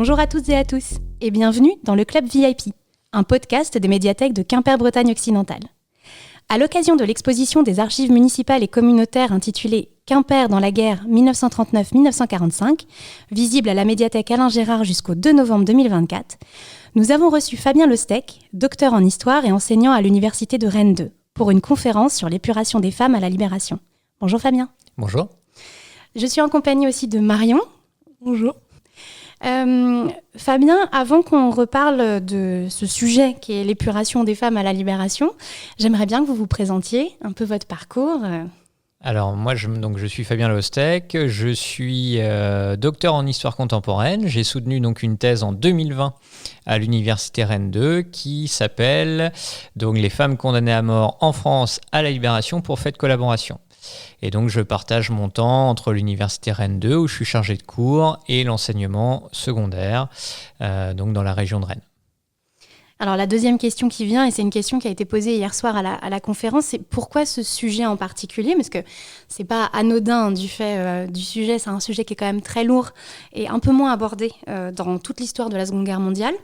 Bonjour à toutes et à tous et bienvenue dans le Club VIP, un podcast des médiathèques de Quimper-Bretagne occidentale. À l'occasion de l'exposition des archives municipales et communautaires intitulée « Quimper dans la guerre 1939-1945 », visible à la médiathèque Alain Gérard jusqu'au 2 novembre 2024, nous avons reçu Fabien Lostec, docteur en histoire et enseignant à l'université de Rennes 2, pour une conférence sur l'épuration des femmes à la Libération. Bonjour Fabien. Bonjour. Je suis en compagnie aussi de Marion. Bonjour. Fabien, avant qu'on reparle de ce sujet qui est l'épuration des femmes à la Libération, j'aimerais bien que vous vous présentiez un peu votre parcours. Alors moi, je suis Fabien Lostec, je suis docteur en histoire contemporaine. J'ai soutenu donc une thèse en 2020 à l'université Rennes 2 qui s'appelle donc les femmes condamnées à mort en France à la Libération pour fait de collaboration. Et donc je partage mon temps entre l'université Rennes 2 où je suis chargé de cours et l'enseignement secondaire donc dans la région de Rennes. Alors la deuxième question qui vient, et c'est une question qui a été posée hier soir à la conférence, c'est pourquoi ce sujet en particulier ? Parce que c'est pas anodin du fait du sujet, c'est un sujet qui est quand même très lourd et un peu moins abordé dans toute l'histoire de la Seconde Guerre mondiale.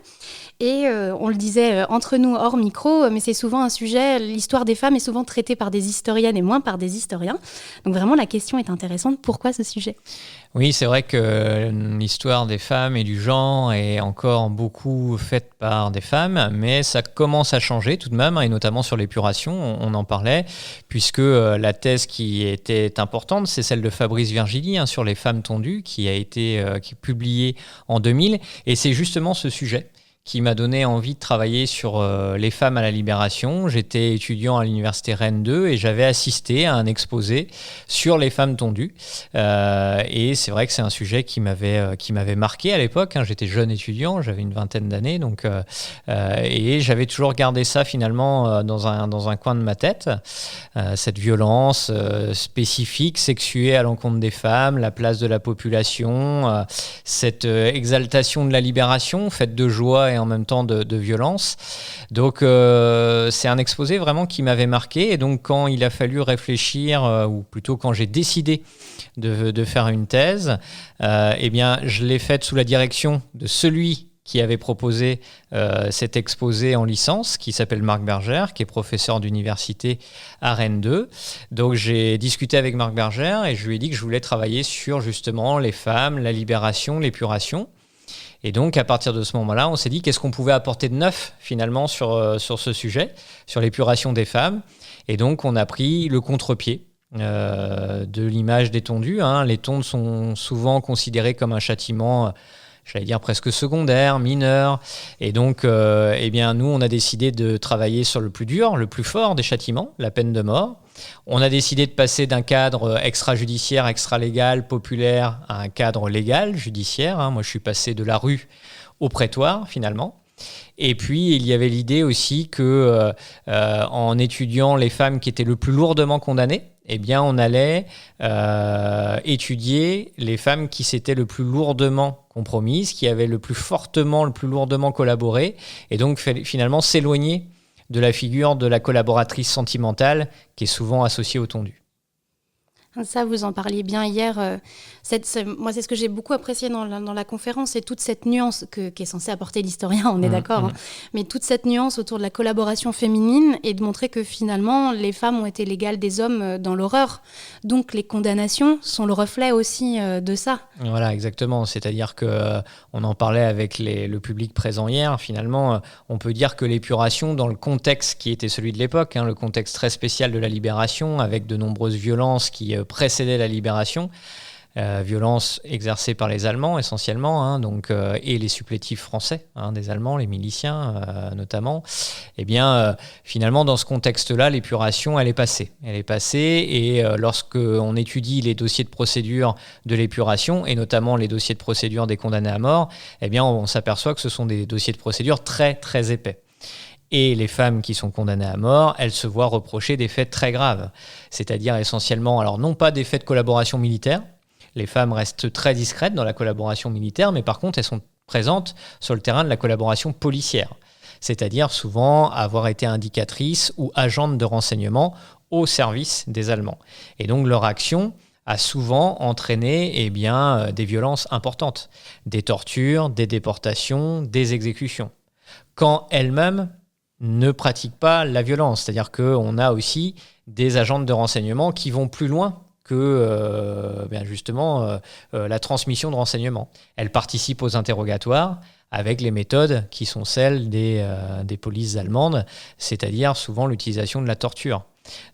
Et on le disait entre nous hors micro, mais c'est souvent un sujet, l'histoire des femmes est souvent traitée par des historiennes et moins par des historiens. Donc vraiment la question est intéressante, pourquoi ce sujet ? Oui, c'est vrai que l'histoire des femmes et du genre est encore beaucoup faite par des femmes, mais ça commence à changer tout de même, et notamment sur l'épuration, on en parlait, puisque la thèse qui était importante, c'est celle de Fabrice Virgili sur les femmes tondues, qui est publiée en 2000, et c'est justement ce sujet qui m'a donné envie de travailler sur les femmes à la Libération. J'étais étudiant à l'université Rennes 2 et j'avais assisté à un exposé sur les femmes tondues. Et c'est vrai que c'est un sujet qui m'avait marqué à l'époque. J'étais jeune étudiant, j'avais une vingtaine d'années, et j'avais toujours gardé ça finalement dans un coin de ma tête. Cette violence spécifique, sexuée à l'encontre des femmes, la place de la population, cette exaltation de la libération, faite de joie et en même temps de violence. Donc c'est un exposé vraiment qui m'avait marqué, et donc quand il a fallu réfléchir, ou plutôt quand j'ai décidé de faire une thèse, eh bien je l'ai faite sous la direction de celui qui avait proposé cet exposé en licence, qui s'appelle Marc Bergère, qui est professeur d'université à Rennes 2. Donc j'ai discuté avec Marc Bergère et je lui ai dit que je voulais travailler sur justement les femmes, la libération, l'épuration. Et donc, à partir de ce moment-là, on s'est dit qu'est-ce qu'on pouvait apporter de neuf, finalement, sur ce sujet, sur l'épuration des femmes. Et donc, on a pris le contre-pied de l'image des tondues. Les tondes sont souvent considérées comme un châtiment, j'allais dire presque secondaire, mineur. Et donc, nous, on a décidé de travailler sur le plus dur, le plus fort des châtiments, la peine de mort. On a décidé de passer d'un cadre extrajudiciaire, extralégal, populaire, à un cadre légal, judiciaire. Moi, je suis passé de la rue au prétoire, finalement. Et puis, il y avait l'idée aussi que, en étudiant les femmes qui étaient le plus lourdement condamnées, eh bien, on allait étudier les femmes qui s'étaient le plus lourdement compromises, qui avaient le plus lourdement collaboré, et donc finalement s'éloigner de la figure de la collaboratrice sentimentale qui est souvent associée au tondu. Ça, vous en parliez bien hier. Moi, c'est ce que j'ai beaucoup apprécié dans la conférence, c'est toute cette nuance qui est censée apporter l'historien, on est d'accord, mais toute cette nuance autour de la collaboration féminine et de montrer que finalement, les femmes ont été l'égale des hommes dans l'horreur. Donc, les condamnations sont le reflet aussi de ça. Voilà, exactement. C'est-à-dire qu'on en parlait avec le public présent hier. Finalement, on peut dire que l'épuration, dans le contexte qui était celui de l'époque, le contexte très spécial de la Libération, avec de nombreuses violences qui précédaient la Libération, violences exercées par les Allemands essentiellement, et les supplétifs français des Allemands, les miliciens notamment, finalement dans ce contexte-là, l'épuration elle est passée. Et lorsqu'on étudie les dossiers de procédure de l'épuration, et notamment les dossiers de procédure des condamnés à mort, on s'aperçoit que ce sont des dossiers de procédure très très épais. Et les femmes qui sont condamnées à mort, elles se voient reprocher des faits très graves, c'est-à-dire essentiellement, alors non pas des faits de collaboration militaire. Les femmes restent très discrètes dans la collaboration militaire, mais par contre, elles sont présentes sur le terrain de la collaboration policière, c'est-à-dire souvent avoir été indicatrices ou agentes de renseignement au service des Allemands. Et donc, leur action a souvent entraîné des violences importantes, des tortures, des déportations, des exécutions, quand elles-mêmes ne pratiquent pas la violence. C'est-à-dire qu'on a aussi des agentes de renseignement qui vont plus loin que la transmission de renseignements. Elles participent aux interrogatoires avec les méthodes qui sont celles des polices allemandes, c'est-à-dire souvent l'utilisation de la torture.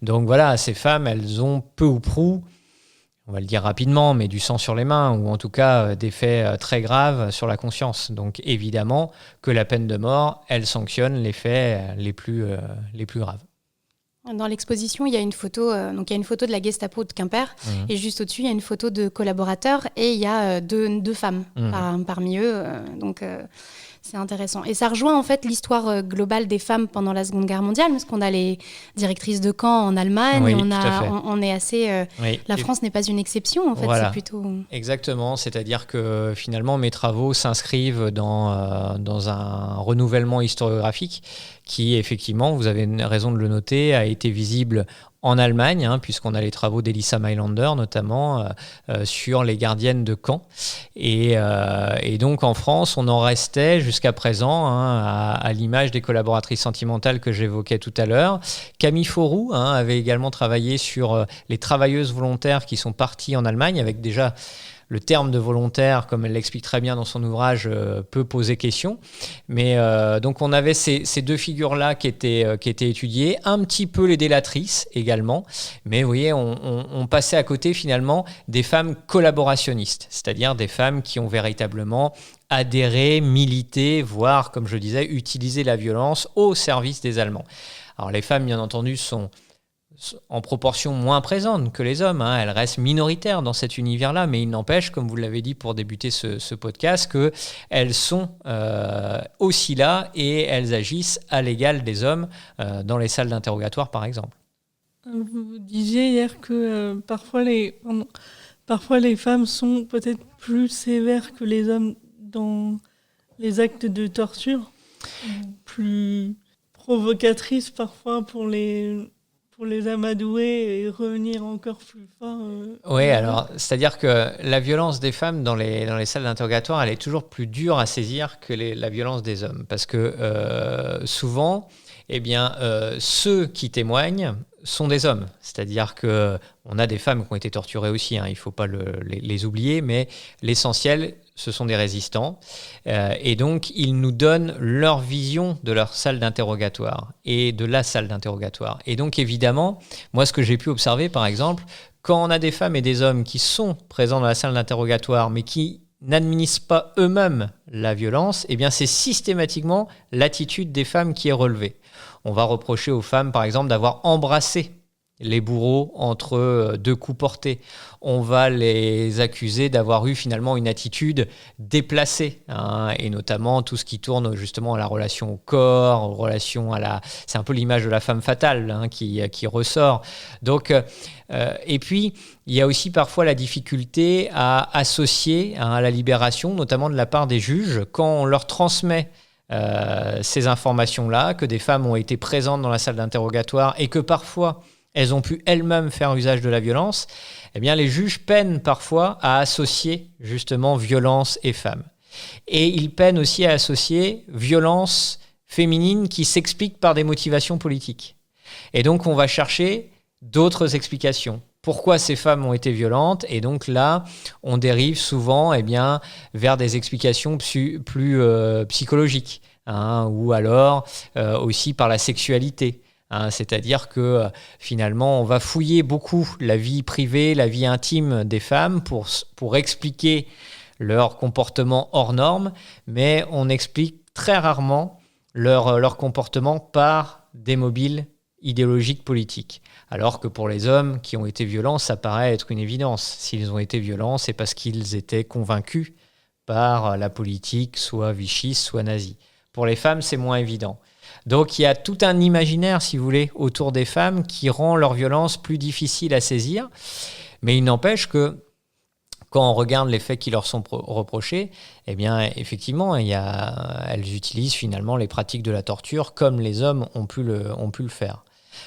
Donc voilà, ces femmes, elles ont peu ou prou, on va le dire rapidement, mais du sang sur les mains, ou en tout cas des faits très graves sur la conscience. Donc évidemment que la peine de mort, elle sanctionne les faits les plus graves. Dans l'exposition, il y a une photo, donc il y a une photo de la Gestapo de Quimper, et juste au-dessus, il y a une photo de collaborateurs, et il y a deux femmes parmi eux. C'est intéressant. Et ça rejoint en fait l'histoire globale des femmes pendant la Seconde Guerre mondiale, parce qu'on a les directrices de camp en Allemagne, oui, on est assez... La France n'est pas une exception, en fait, voilà. C'est plutôt... Exactement, c'est-à-dire que finalement mes travaux s'inscrivent dans un renouvellement historiographique qui, effectivement, vous avez raison de le noter, a été visible en Allemagne, puisqu'on a les travaux d'Elissa Mailander, notamment, sur les gardiennes de camp. Et donc, en France, on en restait jusqu'à présent à l'image des collaboratrices sentimentales que j'évoquais tout à l'heure. Camille Fauroux avait également travaillé sur les travailleuses volontaires qui sont parties en Allemagne, avec déjà... Le terme de volontaire, comme elle l'explique très bien dans son ouvrage, peut poser question. Mais donc on avait ces deux figures-là qui étaient étudiées, un petit peu les délatrices également. Mais vous voyez, on passait à côté finalement des femmes collaborationnistes, c'est-à-dire des femmes qui ont véritablement adhéré, milité, voire, comme je disais, utilisé la violence au service des Allemands. Alors les femmes, bien entendu, sont en proportion moins présentes que les hommes. Elles restent minoritaires dans cet univers-là, mais il n'empêche, comme vous l'avez dit pour débuter ce podcast, qu'elles sont aussi là et elles agissent à l'égal des hommes dans les salles d'interrogatoire, par exemple. Vous disiez hier que parfois les femmes sont peut-être plus sévères que les hommes dans les actes de torture, plus provocatrices parfois pour les amadouer et revenir encore plus fort. Oui, alors, c'est-à-dire que la violence des femmes dans les salles d'interrogatoire, elle est toujours plus dure à saisir que la violence des hommes. Parce que souvent, ceux qui témoignent sont des hommes. C'est-à-dire qu'on a des femmes qui ont été torturées aussi, il ne faut pas les oublier, mais l'essentiel, ce sont des résistants. Et donc, ils nous donnent leur vision de leur salle d'interrogatoire et de la salle d'interrogatoire. Et donc, évidemment, moi, ce que j'ai pu observer, par exemple, quand on a des femmes et des hommes qui sont présents dans la salle d'interrogatoire, mais qui n'administrent pas eux-mêmes la violence, c'est systématiquement l'attitude des femmes qui est relevée. On va reprocher aux femmes, par exemple, d'avoir embrassé les bourreaux entre deux coups portés. On va les accuser d'avoir eu finalement une attitude déplacée, et notamment tout ce qui tourne justement à la relation au corps, aux relations c'est un peu l'image de la femme fatale qui ressort. Donc, et puis, il y a aussi parfois la difficulté à associer à la libération, notamment de la part des juges, quand on leur transmet ces informations-là, que des femmes ont été présentes dans la salle d'interrogatoire et que parfois elles ont pu elles-mêmes faire usage de la violence, les juges peinent parfois à associer justement violence et femmes. Et ils peinent aussi à associer violence féminine qui s'explique par des motivations politiques. Et donc on va chercher d'autres explications. Pourquoi ces femmes ont été violentes? Et donc là, on dérive souvent vers des explications plus psychologiques, ou alors aussi par la sexualité. C'est-à-dire que finalement, on va fouiller beaucoup la vie privée, la vie intime des femmes pour expliquer leur comportement hors norme, mais on explique très rarement leur comportement par des mobiles idéologiques politiques. Alors que pour les hommes qui ont été violents, ça paraît être une évidence. S'ils ont été violents, c'est parce qu'ils étaient convaincus par la politique, soit vichyste, soit nazie. Pour les femmes, c'est moins évident. Donc il y a tout un imaginaire, si vous voulez, autour des femmes qui rend leur violence plus difficile à saisir. Mais il n'empêche que quand on regarde les faits qui leur sont reprochés, effectivement, elles utilisent finalement les pratiques de la torture comme les hommes ont pu le faire.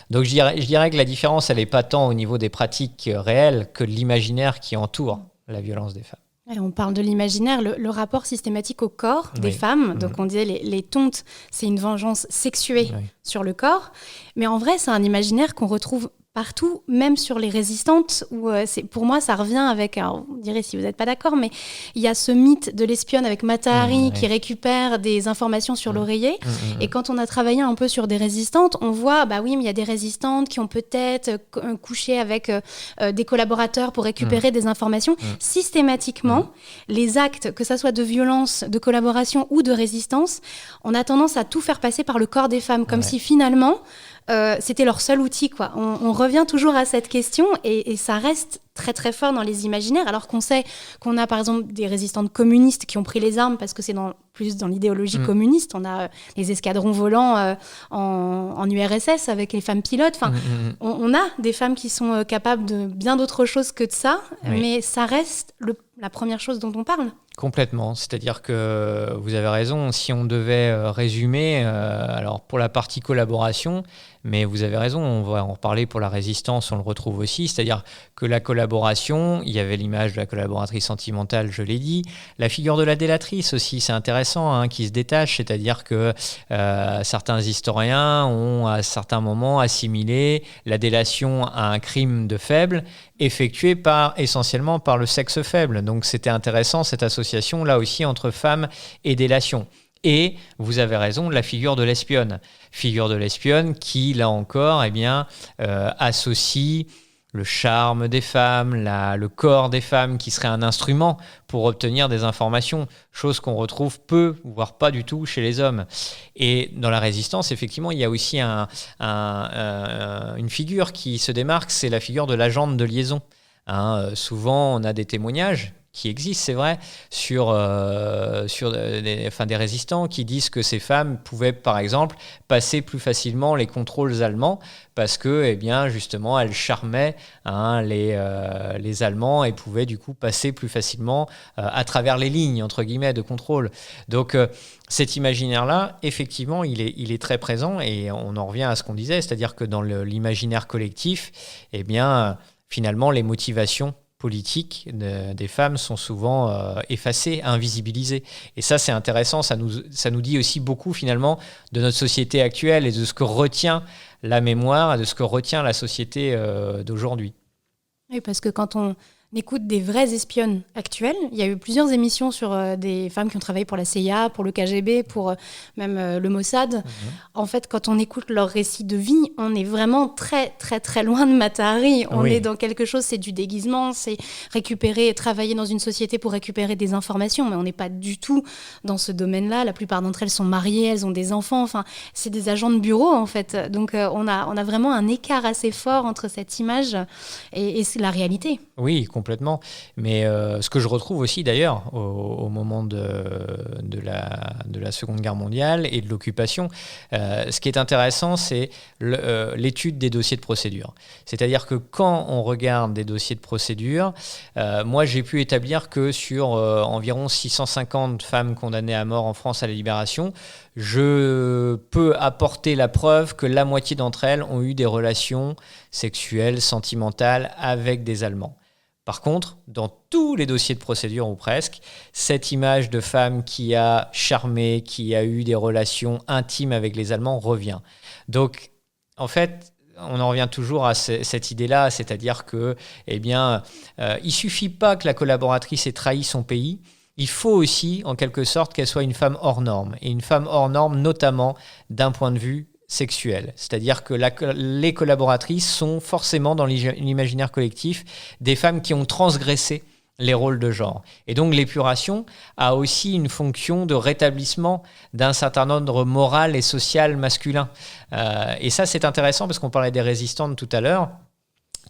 Donc je dirais que la différence, elle n'est pas tant au niveau des pratiques réelles que de l'imaginaire qui entoure la violence des femmes. Et on parle de l'imaginaire, le rapport systématique au corps des femmes. Donc on disait les tontes, c'est une vengeance sexuée sur le corps. Mais en vrai, c'est un imaginaire qu'on retrouve partout, même sur les résistantes, où pour moi, ça revient avec, alors, on dirait si vous n'êtes pas d'accord, mais il y a ce mythe de l'espionne avec Mata Hari qui récupère des informations sur l'oreiller. Et quand on a travaillé un peu sur des résistantes, on voit, bah oui, mais il y a des résistantes qui ont peut-être couché avec des collaborateurs pour récupérer des informations. Systématiquement, les actes, que ça soit de violence, de collaboration ou de résistance, on a tendance à tout faire passer par le corps des femmes, comme si finalement, c'était leur seul outil, quoi. On revient toujours à cette question et ça reste très très fort dans les imaginaires, alors qu'on sait qu'on a par exemple des résistantes communistes qui ont pris les armes parce que c'est plus dans l'idéologie communiste. On a les escadrons volants en URSS avec les femmes pilotes. Enfin, on a des femmes qui sont capables de bien d'autres choses que de ça, mais ça reste la première chose dont on parle. Complètement, c'est-à-dire que vous avez raison, si on devait résumer, alors pour la partie collaboration, mais vous avez raison, on va en reparler pour la résistance, on le retrouve aussi, c'est-à-dire que la collaboration, il y avait l'image de la collaboratrice sentimentale, je l'ai dit, la figure de la délatrice aussi, c'est intéressant, qui se détache, c'est-à-dire que certains historiens ont à certains moments assimilé la délation à un crime de faible, effectué essentiellement par le sexe faible. Donc c'était intéressant cette association là aussi entre femmes et délation. Et vous avez raison, la figure de l'espionne. Figure de l'espionne qui, là encore, associe le charme des femmes, le corps des femmes qui serait un instrument pour obtenir des informations, chose qu'on retrouve peu, voire pas du tout chez les hommes. Et dans la résistance, effectivement, il y a aussi une figure qui se démarque, c'est la figure de l'agente de liaison. Souvent, on a des témoignages qui existent, c'est vrai, sur des résistants qui disent que ces femmes pouvaient, par exemple, passer plus facilement les contrôles allemands parce que, justement, elles charmaient les Allemands et pouvaient, du coup, passer plus facilement à travers les lignes, entre guillemets, de contrôle. Donc, cet imaginaire-là, effectivement, il est très présent et on en revient à ce qu'on disait, c'est-à-dire que dans l'imaginaire collectif, finalement, les motivations politiques des femmes sont souvent effacées, invisibilisées. Et ça, c'est intéressant, ça nous dit aussi beaucoup finalement de notre société actuelle et de ce que retient la mémoire et de ce que retient la société d'aujourd'hui. Oui, parce que quand on écoute des vraies espionnes actuelles, il y a eu plusieurs émissions sur des femmes qui ont travaillé pour la CIA, pour le KGB, pour même le Mossad. En fait, quand on écoute leur récit de vie, on est vraiment très, très, très loin de Mata Hari. On est dans quelque chose, c'est du déguisement, c'est travailler dans une société pour récupérer des informations, mais on n'est pas du tout dans ce domaine-là. La plupart d'entre elles sont mariées, elles ont des enfants, enfin, c'est des agents de bureau, en fait. Donc, on a vraiment un écart assez fort entre cette image et la réalité. Oui, complètement. Mais ce que je retrouve aussi d'ailleurs au moment de la Seconde Guerre mondiale et de l'occupation, ce qui est intéressant, c'est l'étude des dossiers de procédure. C'est-à-dire que quand on regarde des dossiers de procédure, moi j'ai pu établir que sur environ 650 femmes condamnées à mort en France à la Libération, je peux apporter la preuve que la moitié d'entre elles ont eu des relations sexuelles, sentimentales avec des Allemands. Par contre, dans tous les dossiers de procédure ou presque, cette image de femme qui a charmé, qui a eu des relations intimes avec les Allemands revient. Donc, en fait, on en revient toujours à cette idée-là, c'est-à-dire que, il suffit pas que la collaboratrice ait trahi son pays. Il faut aussi, en quelque sorte, qu'elle soit une femme hors norme. Et une femme hors norme, notamment d'un point de vue sexuelle. C'est-à-dire que les collaboratrices sont forcément dans l'imaginaire collectif des femmes qui ont transgressé les rôles de genre. Et donc l'épuration a aussi une fonction de rétablissement d'un certain ordre moral et social masculin. Et ça, c'est intéressant parce qu'on parlait des résistantes tout à l'heure.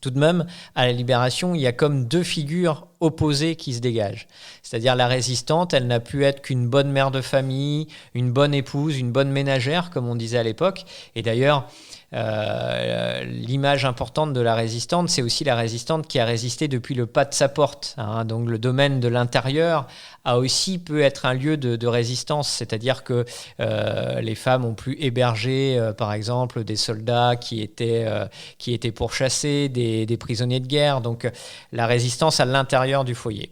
Tout de même, à la Libération, il y a comme deux figures opposée qui se dégage. C'est-à-dire la résistante, elle n'a pu être qu'une bonne mère de famille, une bonne épouse, une bonne ménagère, comme on disait à l'époque. Et d'ailleurs, l'image importante de la résistante, c'est aussi la résistante qui a résisté depuis le pas de sa porte. Donc le domaine de l'intérieur a aussi peut être un lieu de résistance, c'est-à-dire que les femmes ont pu héberger, par exemple, des soldats qui étaient pourchassés, des prisonniers de guerre. Donc la résistance à l'intérieur du foyer.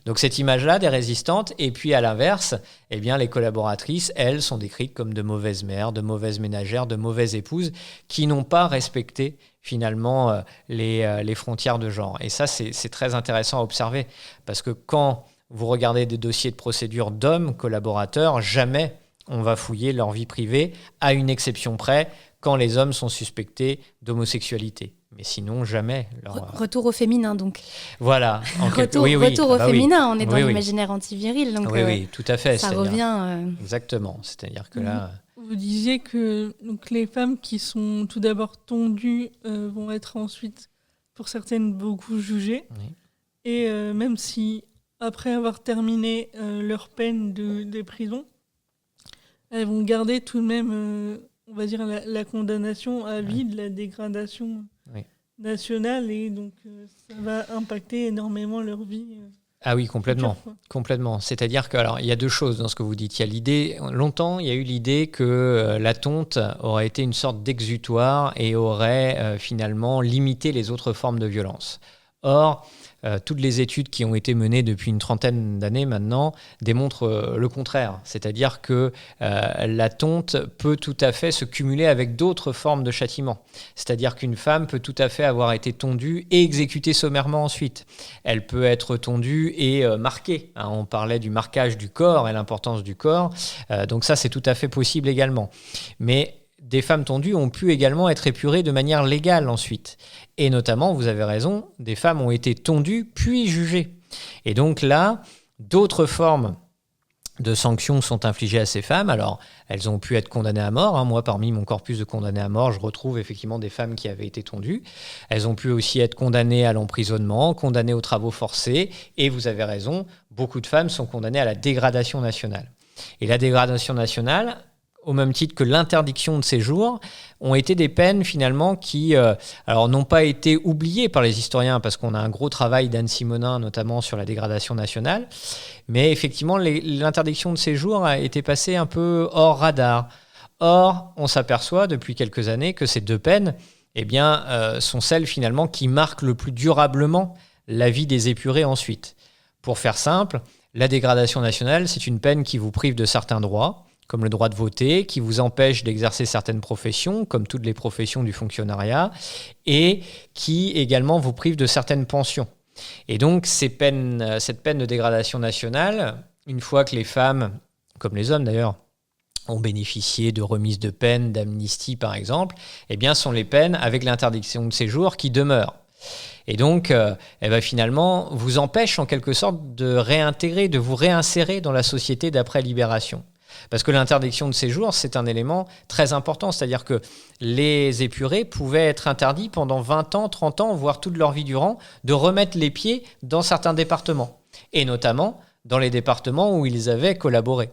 Donc cette image-là des résistantes, et puis à l'inverse, eh bien, les collaboratrices, elles, sont décrites comme de mauvaises mères, de mauvaises ménagères, de mauvaises épouses, qui n'ont pas respecté finalement les frontières de genre. Et ça, c'est très intéressant à observer, parce que quand vous regardez des dossiers de procédure d'hommes collaborateurs, jamais on va fouiller leur vie privée, à une exception près, quand les hommes sont suspectés d'homosexualité. Mais sinon, jamais. Retour au féminin, donc. Voilà. Retour au féminin, on est dans l'imaginaire antiviril. Donc, oui, tout à fait. Ça revient... Exactement. C'est-à-dire que là... Vous disiez que donc, les femmes qui sont tout d'abord tondues vont être ensuite, pour certaines, beaucoup jugées. Oui. Et même si, après avoir terminé leur peine des prisons, elles vont garder tout de même... on va dire la condamnation à vie de la dégradation nationale, et donc ça va impacter énormément leur vie. Ah oui, complètement. C'est-à-dire que, alors, il y a deux choses dans ce que vous dites. Il y a l'idée, longtemps, il y a eu l'idée que la tonte aurait été une sorte d'exutoire et aurait finalement limité les autres formes de violence. Or, toutes les études qui ont été menées depuis une trentaine d'années maintenant démontrent le contraire. C'est-à-dire que la tonte peut tout à fait se cumuler avec d'autres formes de châtiment. C'est-à-dire qu'une femme peut tout à fait avoir été tondue et exécutée sommairement ensuite. Elle peut être tondue et marquée. On parlait du marquage du corps et l'importance du corps. Donc ça, c'est tout à fait possible également. Mais des femmes tondues ont pu également être épurées de manière légale ensuite. Et notamment, vous avez raison, des femmes ont été tondues puis jugées. Et donc là, d'autres formes de sanctions sont infligées à ces femmes. Alors, elles ont pu être condamnées à mort. Moi, parmi mon corpus de condamnées à mort, je retrouve effectivement des femmes qui avaient été tondues. Elles ont pu aussi être condamnées à l'emprisonnement, condamnées aux travaux forcés. Et vous avez raison, beaucoup de femmes sont condamnées à la dégradation nationale. Et la dégradation nationale, au même titre que l'interdiction de séjour, ont été des peines finalement qui n'ont pas été oubliées par les historiens, parce qu'on a un gros travail d'Anne Simonin notamment sur la dégradation nationale, mais effectivement l'interdiction de séjour a été passée un peu hors radar. Or, on s'aperçoit depuis quelques années que ces deux peines sont celles finalement qui marquent le plus durablement la vie des épurés ensuite. Pour faire simple, la dégradation nationale, c'est une peine qui vous prive de certains droits, comme le droit de voter, qui vous empêche d'exercer certaines professions, comme toutes les professions du fonctionnariat, et qui également vous prive de certaines pensions. Et donc, cette peine de dégradation nationale, une fois que les femmes, comme les hommes d'ailleurs, ont bénéficié de remises de peine, d'amnistie par exemple, sont les peines avec l'interdiction de séjour qui demeurent. Et donc, finalement, vous empêche en quelque sorte de vous réinsérer dans la société d'après libération. Parce que l'interdiction de séjour, c'est un élément très important. C'est-à-dire que les épurés pouvaient être interdits pendant 20 ans, 30 ans, voire toute leur vie durant, de remettre les pieds dans certains départements. Et notamment dans les départements où ils avaient collaboré.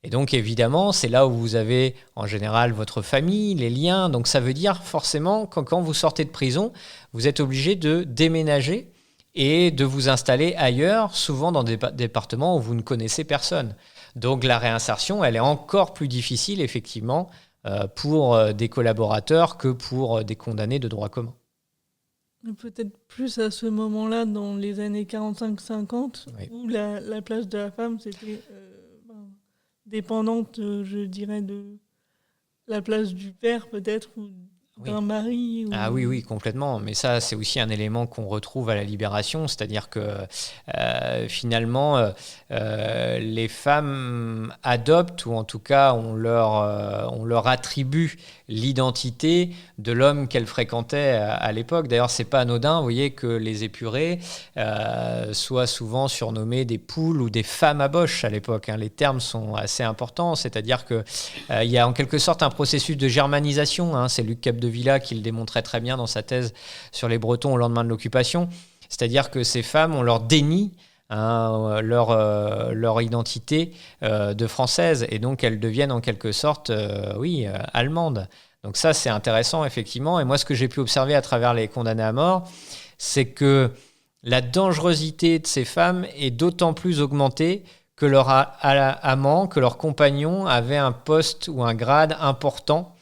Et donc, évidemment, c'est là où vous avez, en général, votre famille, les liens. Donc, ça veut dire forcément que quand vous sortez de prison, vous êtes obligé de déménager et de vous installer ailleurs, souvent dans des départements où vous ne connaissez personne. Donc la réinsertion, elle est encore plus difficile, effectivement, pour des collaborateurs que pour des condamnés de droit commun. Peut-être plus à ce moment-là, dans les années 45-50, oui, où la place de la femme, c'était dépendante, je dirais, de la place du père, peut-être, ou d'un mari. Ou... Ah oui, complètement. Mais ça, c'est aussi un élément qu'on retrouve à la Libération, c'est-à-dire que finalement, les femmes adoptent, ou en tout cas, on leur attribue l'identité de l'homme qu'elles fréquentaient à l'époque. D'ailleurs, c'est pas anodin, vous voyez, que les épurés soient souvent surnommés des poules ou des femmes à boche à l'époque. Les termes sont assez importants, c'est-à-dire que il y a en quelque sorte un processus de germanisation. C'est Luc Capdevila qui le démontrait très bien dans sa thèse sur les Bretons au lendemain de l'occupation. C'est-à-dire que ces femmes, on leur dénie leur identité de française, et donc elles deviennent en quelque sorte, allemandes. Donc ça, c'est intéressant, effectivement. Et moi, ce que j'ai pu observer à travers les condamnés à mort, c'est que la dangerosité de ces femmes est d'autant plus augmentée que leur amant, que leur compagnon avait un poste ou un grade important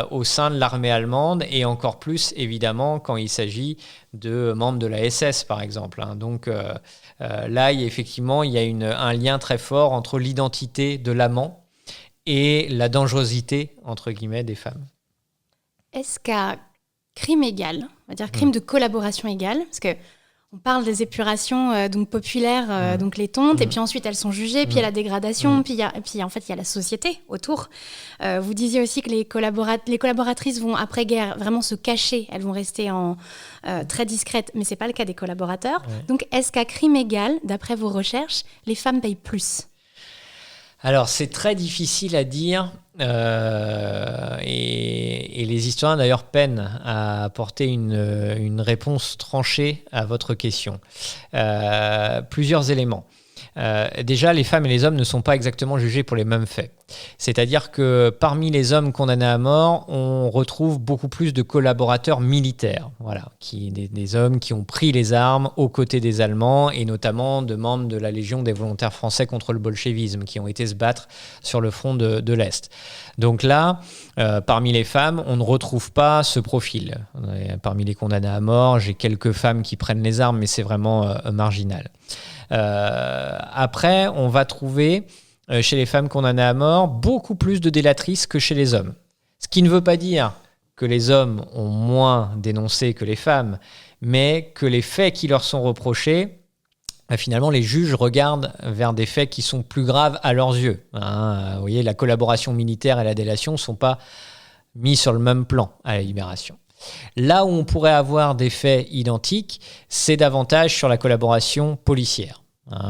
au sein de l'armée allemande, et encore plus, évidemment, quand il s'agit de membres de la SS, par exemple. Donc là, il y a un lien très fort entre l'identité de l'amant et la dangerosité, entre guillemets, des femmes. Est-ce qu'à crime égal, on va dire crime de collaboration égale, parce que on parle des épurations donc populaires, donc les tontes, et puis ensuite elles sont jugées, puis il y a la dégradation, puis en fait il y a la société autour. Vous disiez aussi que les collaboratrices vont après-guerre vraiment se cacher, elles vont rester très discrètes, mais c'est pas le cas des collaborateurs. Ouais. Donc est-ce qu'à crime égal, d'après vos recherches, les femmes payent plus ? Alors, c'est très difficile à dire, et les historiens d'ailleurs peinent à apporter une réponse tranchée à votre question. Plusieurs éléments. Déjà, les femmes et les hommes ne sont pas exactement jugés pour les mêmes faits. C'est-à-dire que parmi les hommes condamnés à mort, on retrouve beaucoup plus de collaborateurs militaires, des hommes qui ont pris les armes aux côtés des Allemands, et notamment de membres de la Légion des volontaires français contre le bolchevisme, qui ont été se battre sur le front de l'Est. Donc là, parmi les femmes, on ne retrouve pas ce profil. Parmi les condamnés à mort, j'ai quelques femmes qui prennent les armes, mais c'est vraiment marginal. Après, on va trouver chez les femmes condamnées à mort beaucoup plus de délatrices que chez les hommes. Ce qui ne veut pas dire que les hommes ont moins dénoncé que les femmes, mais que les faits qui leur sont reprochés, finalement, les juges regardent vers des faits qui sont plus graves à leurs yeux. Vous voyez, la collaboration militaire et la délation ne sont pas mis sur le même plan à la Libération. Là où on pourrait avoir des faits identiques, c'est davantage sur la collaboration policière,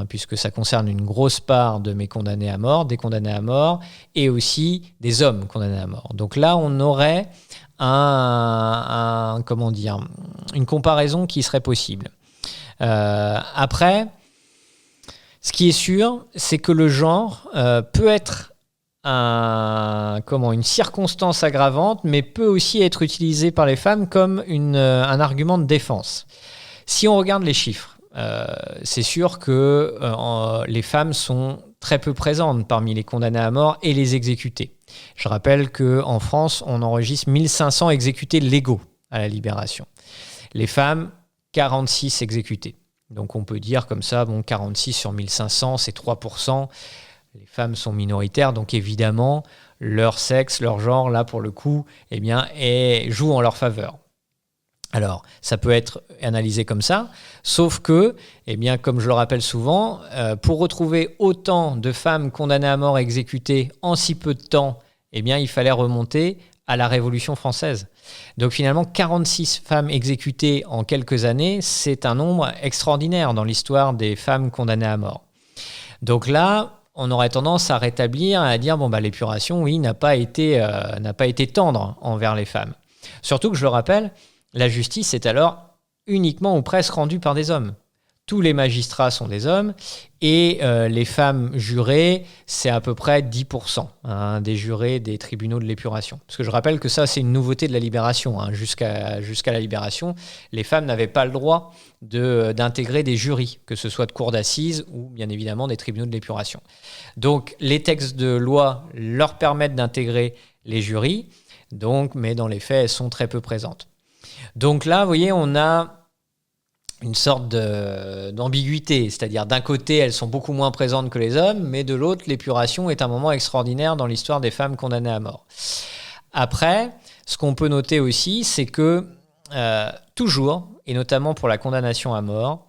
puisque ça concerne une grosse part de mes condamnés à mort, des condamnés à mort, et aussi des hommes condamnés à mort. Donc là, on aurait une comparaison qui serait possible. Après, ce qui est sûr, c'est que le genre peut être une circonstance aggravante, mais peut aussi être utilisé par les femmes comme un argument de défense. Si on regarde les chiffres, c'est sûr que les femmes sont très peu présentes parmi les condamnés à mort et les exécutés. Je rappelle qu'en France, on enregistre 1500 exécutés légaux à la Libération. Les femmes, 46 exécutés. Donc on peut dire comme ça, 46 sur 1500, c'est 3%. Les femmes sont minoritaires, donc évidemment, leur sexe, leur genre, là pour le coup, joue en leur faveur. Alors, ça peut être analysé comme ça, sauf que, comme je le rappelle souvent, pour retrouver autant de femmes condamnées à mort et exécutées en si peu de temps, il fallait remonter à la Révolution française. Donc finalement, 46 femmes exécutées en quelques années, c'est un nombre extraordinaire dans l'histoire des femmes condamnées à mort. Donc là, on aurait tendance à rétablir, à dire l'épuration, n'a pas été tendre envers les femmes. Surtout que, je le rappelle, la justice est alors uniquement ou presque rendue par des hommes. Tous les magistrats sont des hommes, et les femmes jurées, c'est à peu près 10% des jurés des tribunaux de l'épuration. Parce que je rappelle que ça, c'est une nouveauté de la Libération. Jusqu'à la Libération, les femmes n'avaient pas le droit d'intégrer des jurys, que ce soit de cours d'assises ou bien évidemment des tribunaux de l'épuration. Donc les textes de loi leur permettent d'intégrer les jurys, mais dans les faits, elles sont très peu présentes. Donc là, vous voyez, on a une sorte d'ambiguïté, c'est-à-dire d'un côté, elles sont beaucoup moins présentes que les hommes, mais de l'autre, l'épuration est un moment extraordinaire dans l'histoire des femmes condamnées à mort. Après, ce qu'on peut noter aussi, c'est que toujours, et notamment pour la condamnation à mort,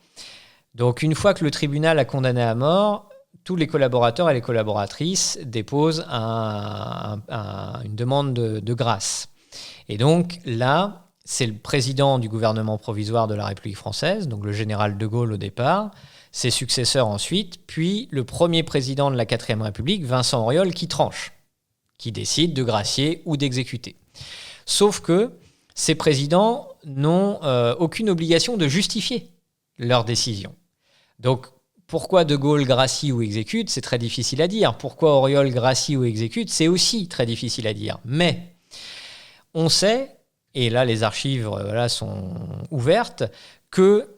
donc une fois que le tribunal a condamné à mort, tous les collaborateurs et les collaboratrices déposent une demande de grâce. Et donc là, c'est le président du gouvernement provisoire de la République française, donc le général de Gaulle au départ, ses successeurs ensuite, puis le premier président de la 4e République, Vincent Auriol, qui tranche, qui décide de gracier ou d'exécuter. Sauf que ces présidents n'ont aucune obligation de justifier leurs décisions. Donc, pourquoi De Gaulle gracie ou exécute, c'est très difficile à dire. Pourquoi Auriol gracie ou exécute, c'est aussi très difficile à dire. Mais on sait, et là les archives sont ouvertes, que,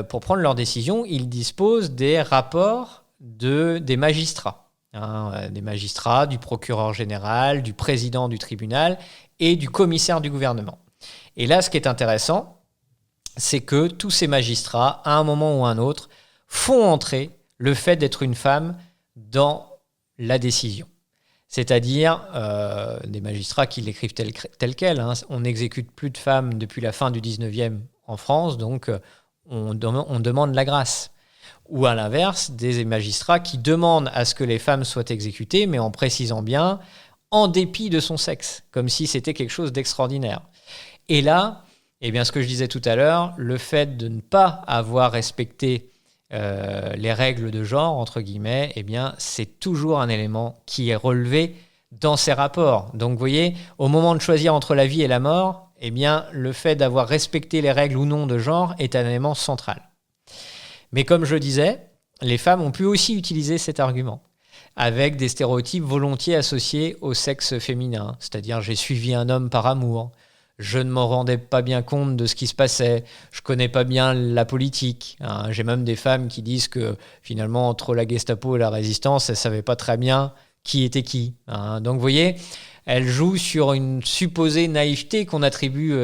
pour prendre leurs décisions, ils disposent des rapports des magistrats. Des magistrats, du procureur général, du président du tribunal et du commissaire du gouvernement. Et là, ce qui est intéressant, c'est que tous ces magistrats, à un moment ou à un autre, font entrer le fait d'être une femme dans la décision. C'est-à-dire des magistrats qui l'écrivent tel quel. On n'exécute plus de femmes depuis la fin du 19e en France, donc on demande la grâce. Ou à l'inverse, des magistrats qui demandent à ce que les femmes soient exécutées, mais en précisant bien, en dépit de son sexe, comme si c'était quelque chose d'extraordinaire. Et là, ce que je disais tout à l'heure, le fait de ne pas avoir respecté les règles de genre, entre guillemets, c'est toujours un élément qui est relevé dans ces rapports. Donc, vous voyez, au moment de choisir entre la vie et la mort, le fait d'avoir respecté les règles ou non de genre est un élément central. Mais comme je le disais, les femmes ont pu aussi utiliser cet argument avec des stéréotypes volontiers associés au sexe féminin. C'est-à-dire, j'ai suivi un homme par amour, je ne m'en rendais pas bien compte de ce qui se passait, je connais pas bien la politique. J'ai même des femmes qui disent que finalement, entre la Gestapo et la Résistance, elles ne savaient pas très bien qui était qui. Donc vous voyez, elles jouent sur une supposée naïveté qu'on attribue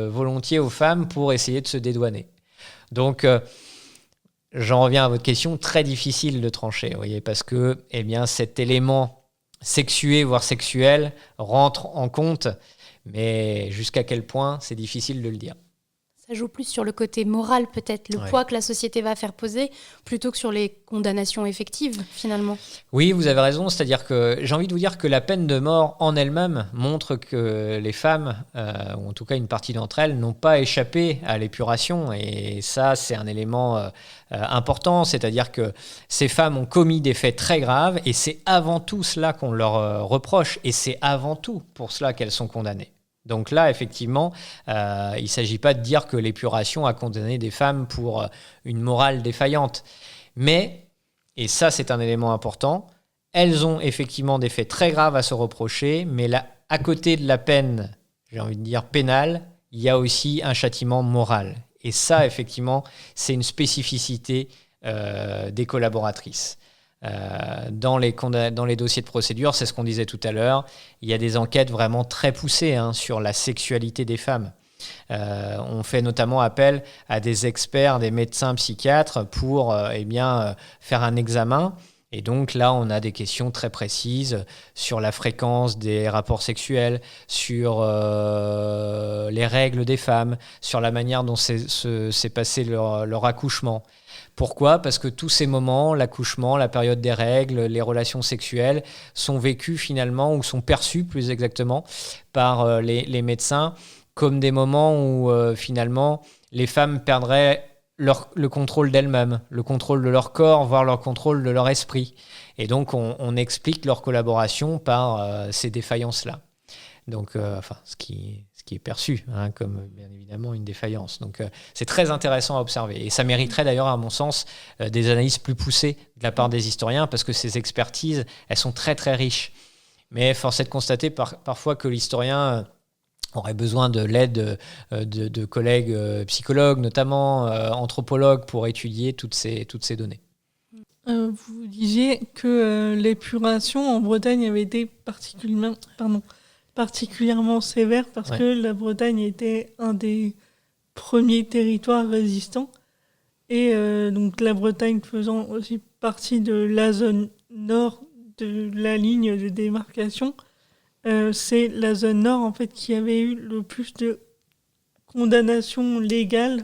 volontiers aux femmes pour essayer de se dédouaner. Donc, j'en reviens à votre question, très difficile de trancher, vous voyez, parce que cet élément sexué, voire sexuel, rentre en compte, mais jusqu'à quel point, c'est difficile de le dire. Ça joue plus sur le côté moral, peut-être, le poids que la société va faire peser, plutôt que sur les condamnations effectives, finalement. Oui, vous avez raison, c'est-à-dire que j'ai envie de vous dire que la peine de mort en elle-même montre que les femmes, ou en tout cas une partie d'entre elles, n'ont pas échappé à l'épuration, et ça, c'est un élément important, c'est-à-dire que ces femmes ont commis des faits très graves, et c'est avant tout cela qu'on leur reproche, et c'est avant tout pour cela qu'elles sont condamnées. Donc là, effectivement, il ne s'agit pas de dire que l'épuration a condamné des femmes pour une morale défaillante. Mais, et ça c'est un élément important, elles ont effectivement des faits très graves à se reprocher, mais là, à côté de la peine, j'ai envie de dire pénale, il y a aussi un châtiment moral. Et ça, effectivement, c'est une spécificité des collaboratrices. Dans les dossiers de procédure, c'est ce qu'on disait tout à l'heure, il y a des enquêtes vraiment très poussées sur la sexualité des femmes. On fait notamment appel à des experts, des médecins psychiatres pour faire un examen. Et donc là, on a des questions très précises sur la fréquence des rapports sexuels, sur les règles des femmes, sur la manière dont s'est passé leur accouchement. Pourquoi ? Parce que tous ces moments, l'accouchement, la période des règles, les relations sexuelles, sont vécus finalement, ou sont perçus plus exactement, par les médecins comme des moments où finalement les femmes perdraient le contrôle d'elles-mêmes, le contrôle de leur corps, voire le contrôle de leur esprit. Et donc on explique leur collaboration par ces défaillances-là. Donc, ce qui est perçu comme bien évidemment une défaillance. Donc c'est très intéressant à observer. Et ça mériterait d'ailleurs, à mon sens, des analyses plus poussées de la part des historiens, parce que ces expertises, elles sont très très riches. Mais force est de constater parfois que l'historien aurait besoin de l'aide de collègues psychologues, notamment anthropologues, pour étudier toutes ces données. Vous disiez que l'épuration en Bretagne avait été particulièrement sévère parce que la Bretagne était un des premiers territoires résistants. Et donc la Bretagne faisant aussi partie de la zone nord de la ligne de démarcation, c'est la zone nord en fait qui avait eu le plus de condamnations légales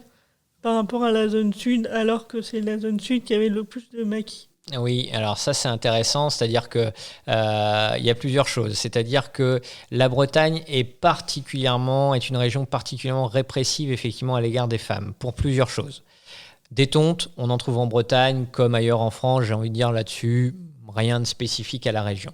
par rapport à la zone sud, alors que c'est la zone sud qui avait le plus de maquis. Oui, alors ça c'est intéressant, c'est-à-dire que il y a plusieurs choses. C'est-à-dire que la Bretagne est une région particulièrement répressive effectivement à l'égard des femmes, pour plusieurs choses. Des tontes, on en trouve en Bretagne comme ailleurs en France, j'ai envie de dire là-dessus, rien de spécifique à la région.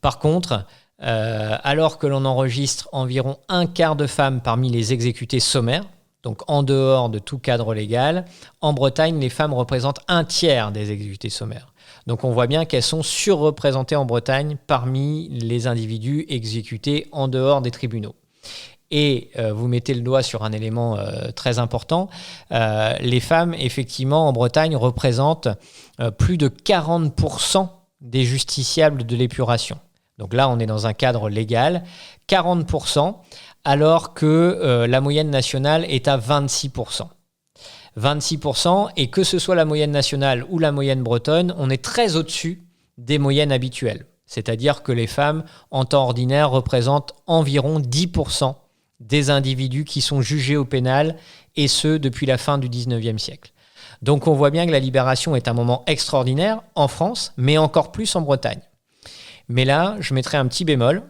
Par contre, alors que l'on enregistre environ un quart de femmes parmi les exécutés sommaires, donc en dehors de tout cadre légal, en Bretagne, les femmes représentent 1/3 des exécutés sommaires. Donc on voit bien qu'elles sont surreprésentées en Bretagne parmi les individus exécutés en dehors des tribunaux. Et vous mettez le doigt sur un élément très important. Les femmes, effectivement, en Bretagne, représentent plus de 40% des justiciables de l'épuration. Donc là, on est dans un cadre légal. 40%, alors que la moyenne nationale est à 26%. 26%, et que ce soit la moyenne nationale ou la moyenne bretonne, on est très au-dessus des moyennes habituelles. C'est-à-dire que les femmes, en temps ordinaire, représentent environ 10% des individus qui sont jugés au pénal, et ce, depuis la fin du 19e siècle. Donc on voit bien que la libération est un moment extraordinaire en France, mais encore plus en Bretagne. Mais là, je mettrai un petit bémol.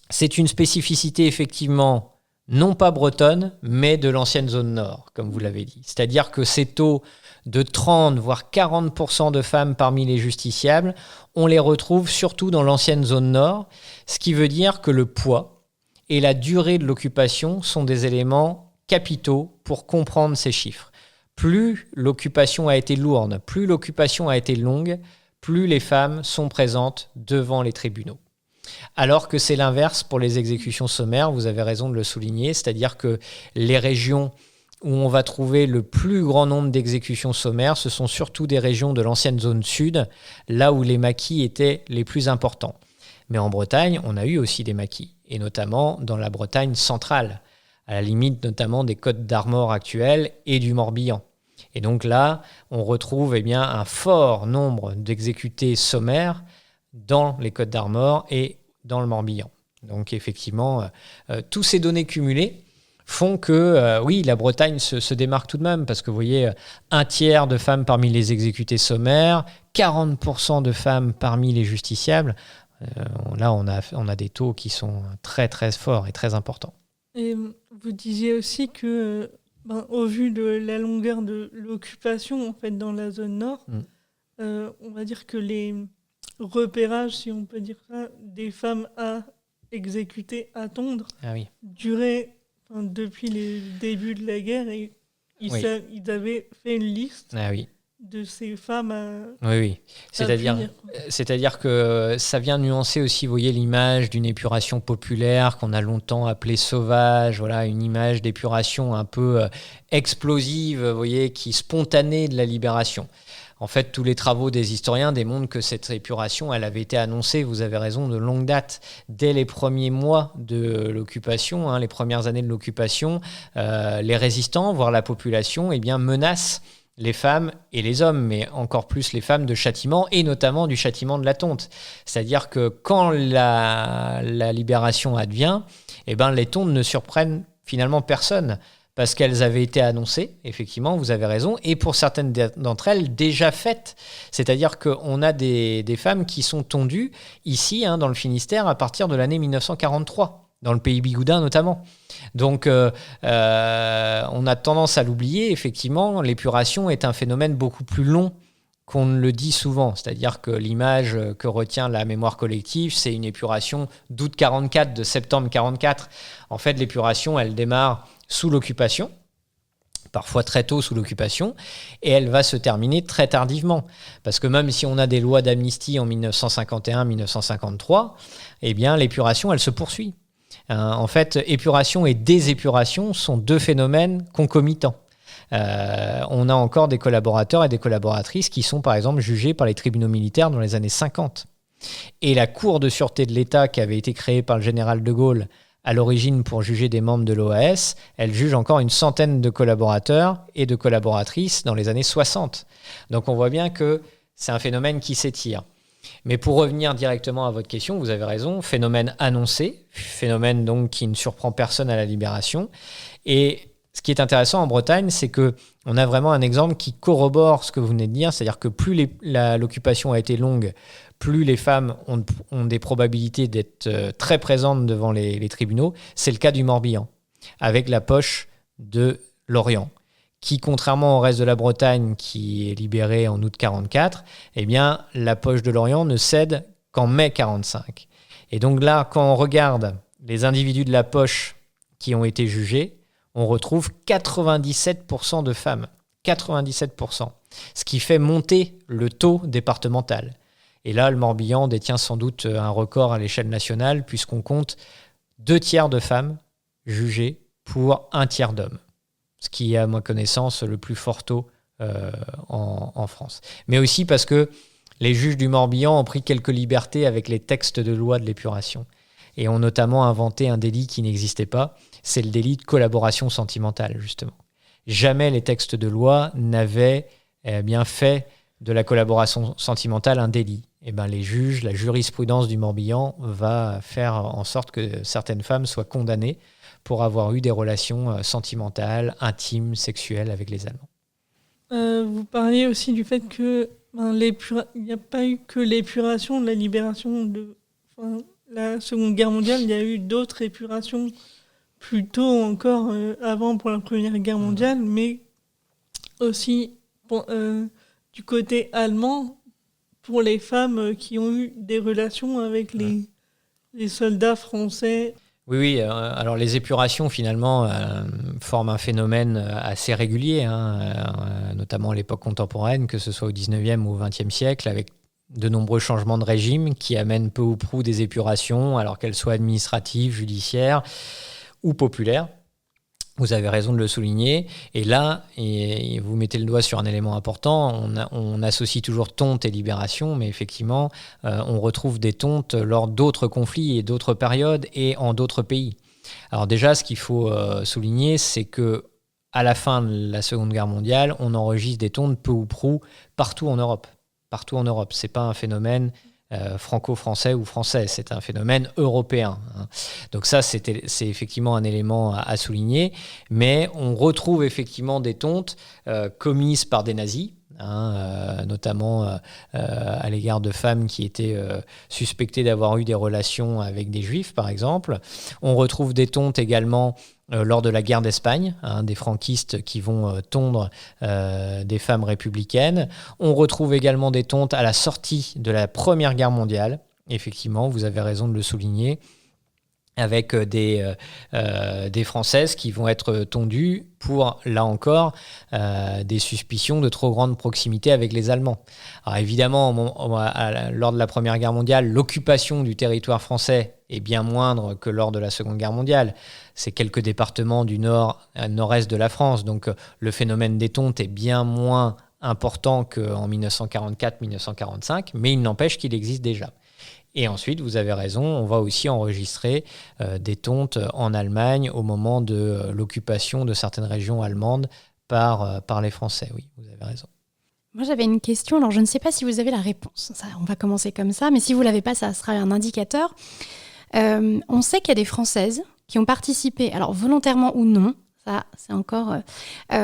C'est une spécificité effectivement non pas bretonne, mais de l'ancienne zone nord, comme vous l'avez dit. C'est-à-dire que ces taux de 30 voire 40% de femmes parmi les justiciables, on les retrouve surtout dans l'ancienne zone nord, ce qui veut dire que le poids et la durée de l'occupation sont des éléments capitaux pour comprendre ces chiffres. Plus l'occupation a été lourde, plus l'occupation a été longue, plus les femmes sont présentes devant les tribunaux. Alors que c'est l'inverse pour les exécutions sommaires, vous avez raison de le souligner, c'est-à-dire que les régions où on va trouver le plus grand nombre d'exécutions sommaires, ce sont surtout des régions de l'ancienne zone sud, là où les maquis étaient les plus importants. Mais en Bretagne, on a eu aussi des maquis, et notamment dans la Bretagne centrale, à la limite notamment des Côtes d'Armor actuelles et du Morbihan. Et donc là, on retrouve un fort nombre d'exécutés sommaires dans les Côtes d'Armor et dans le Morbihan. Donc effectivement, tous ces données cumulées font que, oui, la Bretagne se démarque tout de même, parce que vous voyez, 1/3 de femmes parmi les exécutés sommaires, 40% de femmes parmi les justiciables. Là, on a des taux qui sont très très forts et très importants. Et vous disiez aussi que, au vu de la longueur de l'occupation en fait, dans la zone nord, on va dire que les repérages, si on peut dire ça, des femmes à exécuter, à tondre, duraient depuis les débuts de la guerre, et ils avaient fait une liste de ces femmes à C'est-à-dire que ça vient nuancer aussi, vous voyez, l'image d'une épuration populaire qu'on a longtemps appelée sauvage, voilà, une image d'épuration un peu explosive, vous voyez, qui spontanée de la libération. En fait, tous les travaux des historiens démontrent que cette épuration, elle avait été annoncée, vous avez raison, de longue date. Dès les premiers mois de l'occupation, les premières années de l'occupation, les résistants, voire la population, menacent les femmes et les hommes, mais encore plus les femmes, de châtiment, et notamment du châtiment de la tonte. C'est-à-dire que quand la libération advient, les tontes ne surprennent finalement personne, parce qu'elles avaient été annoncées, effectivement, vous avez raison, et pour certaines d'entre elles, déjà faites. C'est-à-dire qu'on a des femmes qui sont tondues, ici, dans le Finistère, à partir de l'année 1943. Dans le pays bigoudin notamment. Donc on a tendance à l'oublier, effectivement, l'épuration est un phénomène beaucoup plus long qu'on ne le dit souvent. C'est-à-dire que l'image que retient la mémoire collective, c'est une épuration d'août 44, de septembre 44. En fait, l'épuration, elle démarre sous l'occupation, parfois très tôt sous l'occupation, et elle va se terminer très tardivement. Parce que même si on a des lois d'amnistie en 1951-1953, l'épuration, elle se poursuit. En fait, épuration et désépuration sont deux phénomènes concomitants. On a encore des collaborateurs et des collaboratrices qui sont, par exemple, jugés par les tribunaux militaires dans les années 50. Et la Cour de sûreté de l'État, qui avait été créée par le général de Gaulle à l'origine pour juger des membres de l'OAS, elle juge encore une centaine de collaborateurs et de collaboratrices dans les années 60. Donc on voit bien que c'est un phénomène qui s'étire. Mais pour revenir directement à votre question, vous avez raison, phénomène annoncé, phénomène donc qui ne surprend personne à la libération. Et ce qui est intéressant en Bretagne, c'est qu'on a vraiment un exemple qui corrobore ce que vous venez de dire, c'est-à-dire que plus l'occupation a été longue, plus les femmes ont des probabilités d'être très présentes devant les tribunaux. C'est le cas du Morbihan, avec la poche de Lorient, qui, contrairement au reste de la Bretagne, qui est libérée en août 44, la poche de Lorient ne cède qu'en mai 45. Et donc là, quand on regarde les individus de la poche qui ont été jugés, on retrouve 97% de femmes. 97%. Ce qui fait monter le taux départemental. Et là, le Morbihan détient sans doute un record à l'échelle nationale, puisqu'on compte 2/3 de femmes jugées pour 1/3 d'hommes. Ce qui est, à ma connaissance, le plus fort taux en France. Mais aussi parce que les juges du Morbihan ont pris quelques libertés avec les textes de loi de l'épuration et ont notamment inventé un délit qui n'existait pas, c'est le délit de collaboration sentimentale, justement. Jamais les textes de loi n'avaient bien fait de la collaboration sentimentale un délit. Et ben, les juges, la jurisprudence du Morbihan va faire en sorte que certaines femmes soient condamnées pour avoir eu des relations sentimentales, intimes, sexuelles avec les Allemands. Vous parliez aussi du fait que il n'y a pas eu que l'épuration de la libération de la Seconde Guerre mondiale, il y a eu d'autres épurations plus tôt encore avant pour la Première Guerre mondiale, mais aussi du côté allemand pour les femmes qui ont eu des relations avec les soldats français. Oui, alors les épurations finalement forment un phénomène assez régulier, notamment à l'époque contemporaine, que ce soit au 19e ou au 20e siècle, avec de nombreux changements de régime qui amènent peu ou prou des épurations, alors qu'elles soient administratives, judiciaires ou populaires. Vous avez raison de le souligner. Et là, et vous mettez le doigt sur un élément important, on associe toujours tonte et libération, mais effectivement, on retrouve des tontes lors d'autres conflits et d'autres périodes et en d'autres pays. Alors déjà, ce qu'il faut souligner, c'est que à la fin de la Seconde Guerre mondiale, on enregistre des tontes peu ou prou partout en Europe. Partout en Europe. C'est pas un phénomène franco-français ou français, c'est un phénomène européen. Donc ça, c'est effectivement un élément à souligner, mais on retrouve effectivement des tontes commises par des nazis, notamment à l'égard de femmes qui étaient suspectées d'avoir eu des relations avec des juifs, par exemple. On retrouve des tontes également lors de la guerre d'Espagne, des franquistes qui vont tondre des femmes républicaines. On retrouve également des tontes à la sortie de la Première Guerre mondiale. Effectivement, vous avez raison de le souligner, avec des Françaises qui vont être tondues pour, là encore, des suspicions de trop grande proximité avec les Allemands. Alors évidemment, lors de la Première Guerre mondiale, l'occupation du territoire français est bien moindre que lors de la Seconde Guerre mondiale. C'est quelques départements du nord-est de la France, donc le phénomène des tontes est bien moins important qu'en 1944-1945, mais il n'empêche qu'il existe déjà. Et ensuite, vous avez raison, on va aussi enregistrer des tontes en Allemagne au moment de l'occupation de certaines régions allemandes par les Français. Oui, vous avez raison. Moi, j'avais une question, alors je ne sais pas si vous avez la réponse. Ça, on va commencer comme ça, mais si vous ne l'avez pas, ça sera un indicateur. On sait qu'il y a des Françaises qui ont participé, alors volontairement ou non, ça c'est encore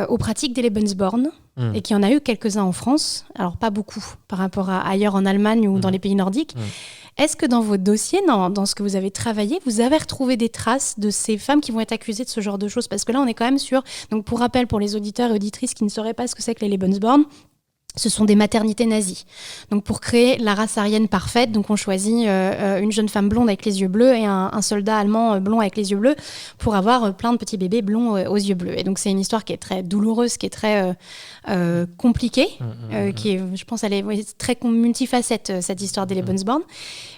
aux pratiques des Lebensborn, et qu'il y en a eu quelques-uns en France, alors pas beaucoup par rapport à ailleurs en Allemagne ou dans les pays nordiques. Est-ce que dans vos dossiers, dans ce que vous avez travaillé, vous avez retrouvé des traces de ces femmes qui vont être accusées de ce genre de choses? Parce que là, on est quand même sur, donc pour rappel pour les auditeurs et auditrices qui ne sauraient pas ce que c'est que les Lebensborn, ce sont des maternités nazies. Donc pour créer la race aryenne parfaite, donc on choisit une jeune femme blonde avec les yeux bleus et un soldat allemand blond avec les yeux bleus pour avoir plein de petits bébés blonds aux yeux bleus. Et donc c'est une histoire qui est très douloureuse, qui est très compliquée, qui est, je pense, elle est très multifacette, cette histoire des Lebensborn.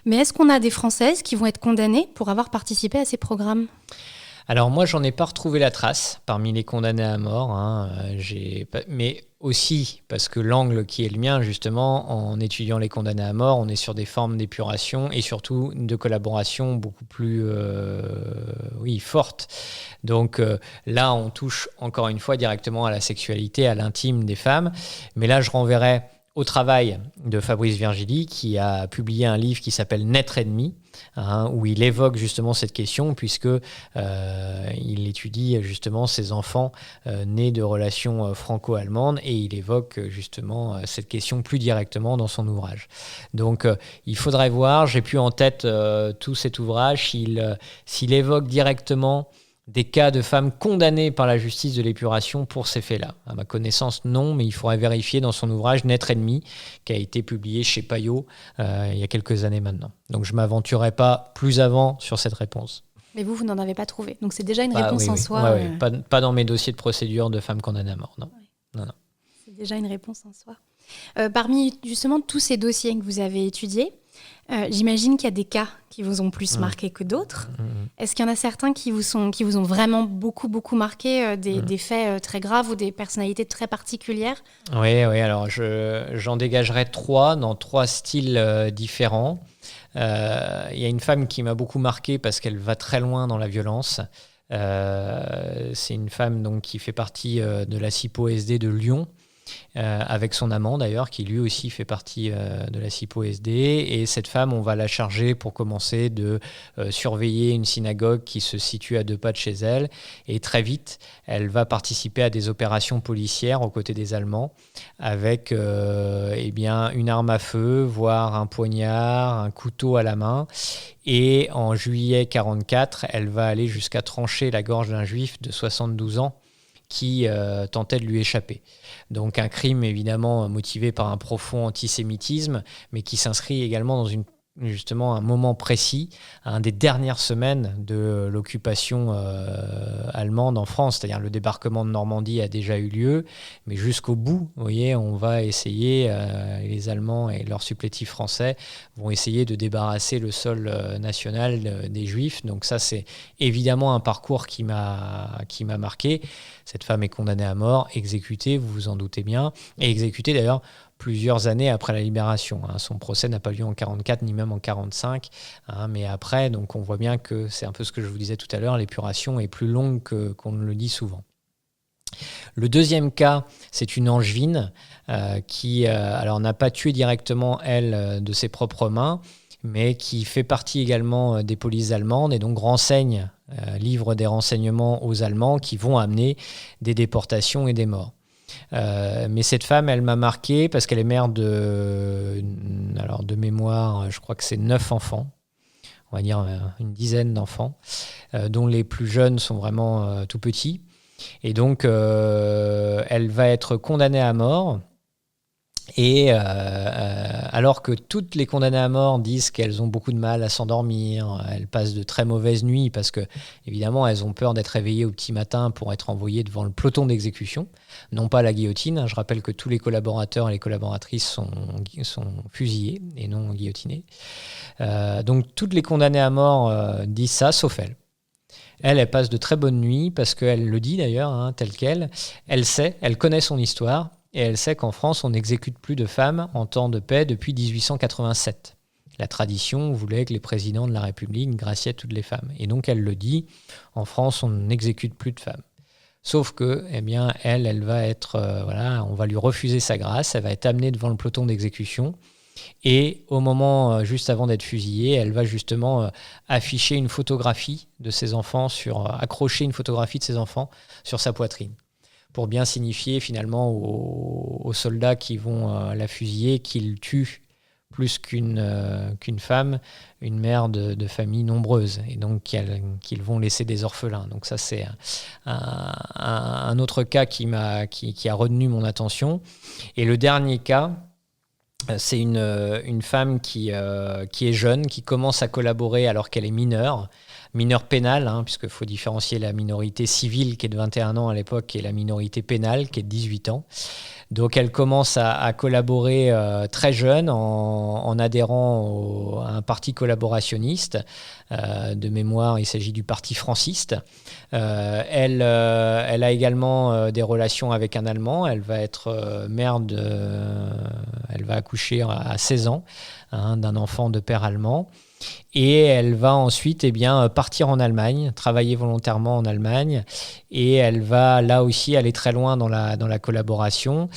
Mais est-ce qu'on a des Françaises qui vont être condamnées pour avoir participé à ces programmes ? Alors moi, j'en ai pas retrouvé la trace parmi les condamnés à mort, mais aussi parce que l'angle qui est le mien, justement, en étudiant les condamnés à mort, on est sur des formes d'épuration et surtout de collaboration beaucoup plus fortes. Donc là, on touche encore une fois directement à la sexualité, à l'intime des femmes. Mais là, je renverrai au travail de Fabrice Virgili, qui a publié un livre qui s'appelle « Naître ennemi », où il évoque justement cette question, puisque il étudie justement ces enfants nés de relations franco-allemandes, et il évoque justement cette question plus directement dans son ouvrage. Donc il faudrait voir, j'ai plus en tête tout cet ouvrage, s'il évoque directement des cas de femmes condamnées par la justice de l'épuration pour ces faits-là. À ma connaissance, non, mais il faudrait vérifier dans son ouvrage « Naître ennemi », qui a été publié chez Payot il y a quelques années maintenant. Donc je ne m'aventurerai pas plus avant sur cette réponse. Mais vous n'en avez pas trouvé. Donc c'est déjà une réponse en soi. Ouais. Pas dans mes dossiers de procédure de femmes condamnées à mort, non. Ouais. Non. C'est déjà une réponse en soi. Parmi justement tous ces dossiers que vous avez étudiés, j'imagine qu'il y a des cas qui vous ont plus marqué que d'autres. Est-ce qu'il y en a certains qui vous ont vraiment beaucoup marqué, des faits très graves ou des personnalités très particulières ? Oui, alors j'en dégagerai 3 dans 3 styles différents. Il y a une femme qui m'a beaucoup marqué parce qu'elle va très loin dans la violence. C'est une femme donc, qui fait partie de la CIPO-SD de Lyon, avec son amant d'ailleurs, qui lui aussi fait partie de la CIPO-SD. Et cette femme, on va la charger pour commencer de surveiller une synagogue qui se situe à 2 pas de chez elle. Et très vite, elle va participer à des opérations policières aux côtés des Allemands, avec une arme à feu, voire un poignard, un couteau à la main. Et en juillet 1944, elle va aller jusqu'à trancher la gorge d'un juif de 72 ans qui tentait de lui échapper. Donc un crime évidemment motivé par un profond antisémitisme, mais qui s'inscrit également dans justement un moment précis, un des dernières semaines de l'occupation allemande en France, c'est-à-dire le débarquement de Normandie a déjà eu lieu, mais jusqu'au bout, vous voyez, on va essayer, les Allemands et leurs supplétifs français vont essayer de débarrasser le sol national des Juifs. Donc ça, c'est évidemment un parcours qui m'a marqué. Cette femme est condamnée à mort, exécutée, vous vous en doutez bien, et exécutée d'ailleurs plusieurs années après la libération. Son procès n'a pas lieu en 1944 ni même en 1945, mais après, donc on voit bien que c'est un peu ce que je vous disais tout à l'heure, l'épuration est plus longue qu'on ne le dit souvent. Le deuxième cas, c'est une angevine qui alors n'a pas tué directement, elle, de ses propres mains, mais qui fait partie également des polices allemandes et donc livre des renseignements aux Allemands qui vont amener des déportations et des morts. Mais cette femme, elle m'a marqué parce qu'elle est mère de mémoire, je crois que c'est 9 enfants, on va dire une dizaine d'enfants, dont les plus jeunes sont vraiment tout petits. Et donc, elle va être condamnée à mort. Et alors que toutes les condamnées à mort disent qu'elles ont beaucoup de mal à s'endormir, elles passent de très mauvaises nuits parce que, évidemment, elles ont peur d'être réveillées au petit matin pour être envoyées devant le peloton d'exécution, non pas la guillotine. Je rappelle que tous les collaborateurs et les collaboratrices sont fusillés et non guillotinés. Donc toutes les condamnées à mort disent ça, sauf elle. Elle passe de très bonnes nuits parce qu'elle le dit d'ailleurs, telle qu'elle. Elle connaît son histoire. Et elle sait qu'en France, on n'exécute plus de femmes en temps de paix depuis 1887. La tradition voulait que les présidents de la République graciaient toutes les femmes. Et donc, elle le dit, en France, on n'exécute plus de femmes. Sauf que, elle va être, on va lui refuser sa grâce, elle va être amenée devant le peloton d'exécution. Et au moment, juste avant d'être fusillée, elle va justement afficher une photographie de ses enfants, accrocher une photographie de ses enfants sur sa poitrine, pour bien signifier finalement aux soldats qui vont la fusiller qu'ils tuent plus qu'une femme, une mère de famille nombreuse, et donc qu'ils vont laisser des orphelins. Donc ça, c'est un autre cas qui a retenu mon attention. Et le dernier cas, c'est une femme qui est jeune, qui commence à collaborer alors qu'elle est mineure pénale, puisqu'il faut différencier la minorité civile qui est de 21 ans à l'époque et la minorité pénale qui est de 18 ans. Donc elle commence à collaborer très jeune en adhérant à un parti collaborationniste. De mémoire, il s'agit du parti franciste. Elle a également des relations avec un Allemand. Elle va être elle va accoucher à 16 ans d'un enfant de père allemand. Et elle va ensuite partir en Allemagne, travailler volontairement en Allemagne, et elle va là aussi aller très loin dans la collaboration,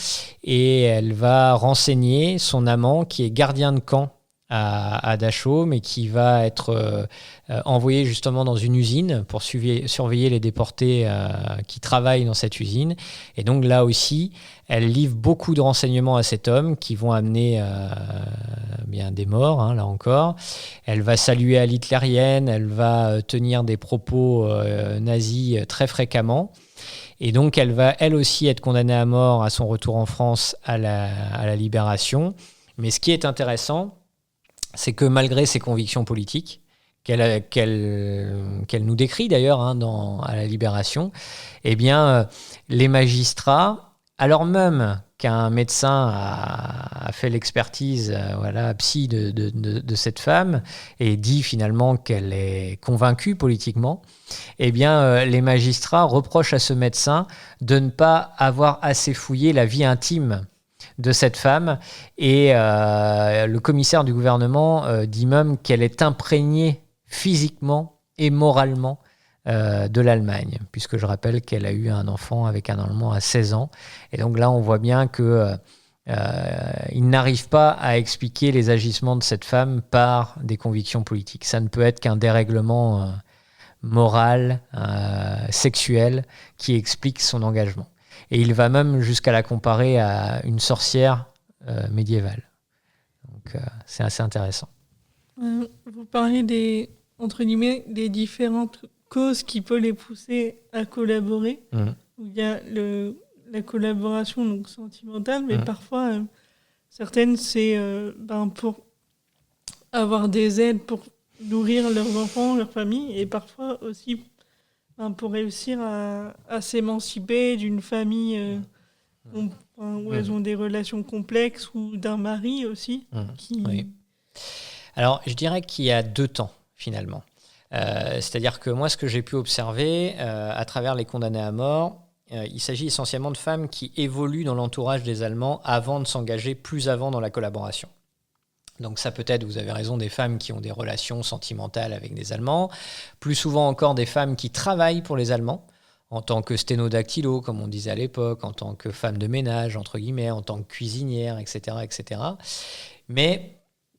et elle va renseigner son amant qui est gardien de camp à Dachau, mais qui va être envoyé justement dans une usine pour surveiller les déportés qui travaillent dans cette usine. Et donc là aussi, elle livre beaucoup de renseignements à cet homme qui vont amener des morts, là encore. Elle va saluer à l'hitlérienne, elle va tenir des propos nazis très fréquemment. Et donc elle va elle aussi être condamnée à mort à son retour en France à la libération. Mais ce qui est intéressant, c'est que malgré ses convictions politiques, qu'elle nous décrit d'ailleurs à la Libération, eh bien, les magistrats, alors même qu'un médecin a fait l'expertise psy de cette femme et dit finalement qu'elle est convaincue politiquement, eh bien, les magistrats reprochent à ce médecin de ne pas avoir assez fouillé la vie intime de cette femme et le commissaire du gouvernement dit même qu'elle est imprégnée physiquement et moralement de l'Allemagne, puisque je rappelle qu'elle a eu un enfant avec un Allemand à 16 ans. Et donc là, on voit bien qu'il n'arrive pas à expliquer les agissements de cette femme par des convictions politiques. Ça ne peut être qu'un dérèglement moral, sexuel, qui explique son engagement. Et il va même jusqu'à la comparer à une sorcière médiévale. Donc c'est assez intéressant. Vous parlez des différentes causes qui peuvent les pousser à collaborer. Il y a la collaboration donc sentimentale, mais parfois, certaines, c'est pour avoir des aides pour nourrir leurs enfants, leur famille, et parfois aussi pour réussir à s'émanciper d'une famille où elles ont des relations complexes, ou d'un mari aussi. Oui. Alors, je dirais qu'il y a 2 temps, finalement. C'est-à-dire que moi, ce que j'ai pu observer à travers les condamnés à mort, il s'agit essentiellement de femmes qui évoluent dans l'entourage des Allemands avant de s'engager plus avant dans la collaboration. Donc ça peut être, vous avez raison, des femmes qui ont des relations sentimentales avec des Allemands, plus souvent encore des femmes qui travaillent pour les Allemands, en tant que sténodactylo, comme on disait à l'époque, en tant que femme de ménage, entre guillemets, en tant que cuisinière, etc., etc. Mais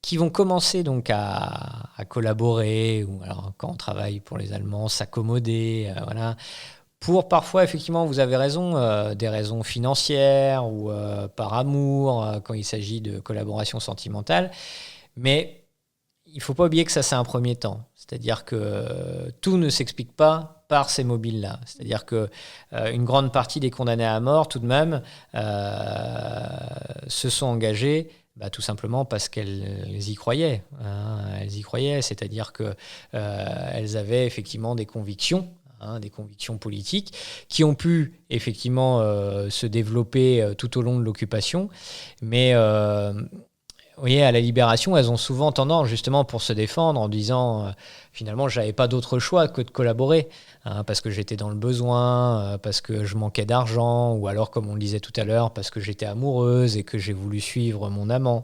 qui vont commencer donc à collaborer, ou alors quand on travaille pour les Allemands, s'accommoder, pour parfois, effectivement, vous avez raison, des raisons financières ou par amour, quand il s'agit de collaboration sentimentale. Mais il ne faut pas oublier que ça, c'est un premier temps. C'est-à-dire que tout ne s'explique pas par ces mobiles-là. C'est-à-dire qu'une grande partie des condamnés à mort, tout de même, se sont engagés tout simplement parce qu'elles y croyaient. Elles y croyaient, c'est-à-dire qu'elles avaient effectivement des convictions politiques qui ont pu effectivement se développer tout au long de l'occupation. Mais vous voyez, à la Libération, elles ont souvent tendance, justement, pour se défendre, en disant finalement, je n'avais pas d'autre choix que de collaborer, parce que j'étais dans le besoin, parce que je manquais d'argent, ou alors, comme on le disait tout à l'heure, parce que j'étais amoureuse et que j'ai voulu suivre mon amant.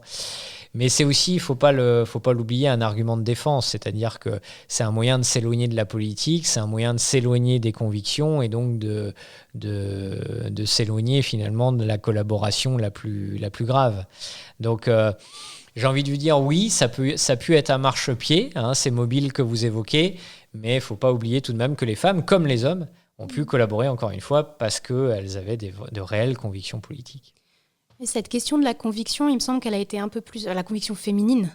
Mais c'est aussi, il ne faut pas l'oublier, un argument de défense, c'est-à-dire que c'est un moyen de s'éloigner de la politique, c'est un moyen de s'éloigner des convictions et donc de s'éloigner finalement de la collaboration la plus grave. Donc j'ai envie de vous dire oui, ça peut être un marchepied, ces mobiles que vous évoquez, mais il ne faut pas oublier tout de même que les femmes, comme les hommes, ont pu collaborer encore une fois parce qu'elles avaient de réelles convictions politiques. Et cette question de la conviction, il me semble qu'elle a été un peu plus... La conviction féminine,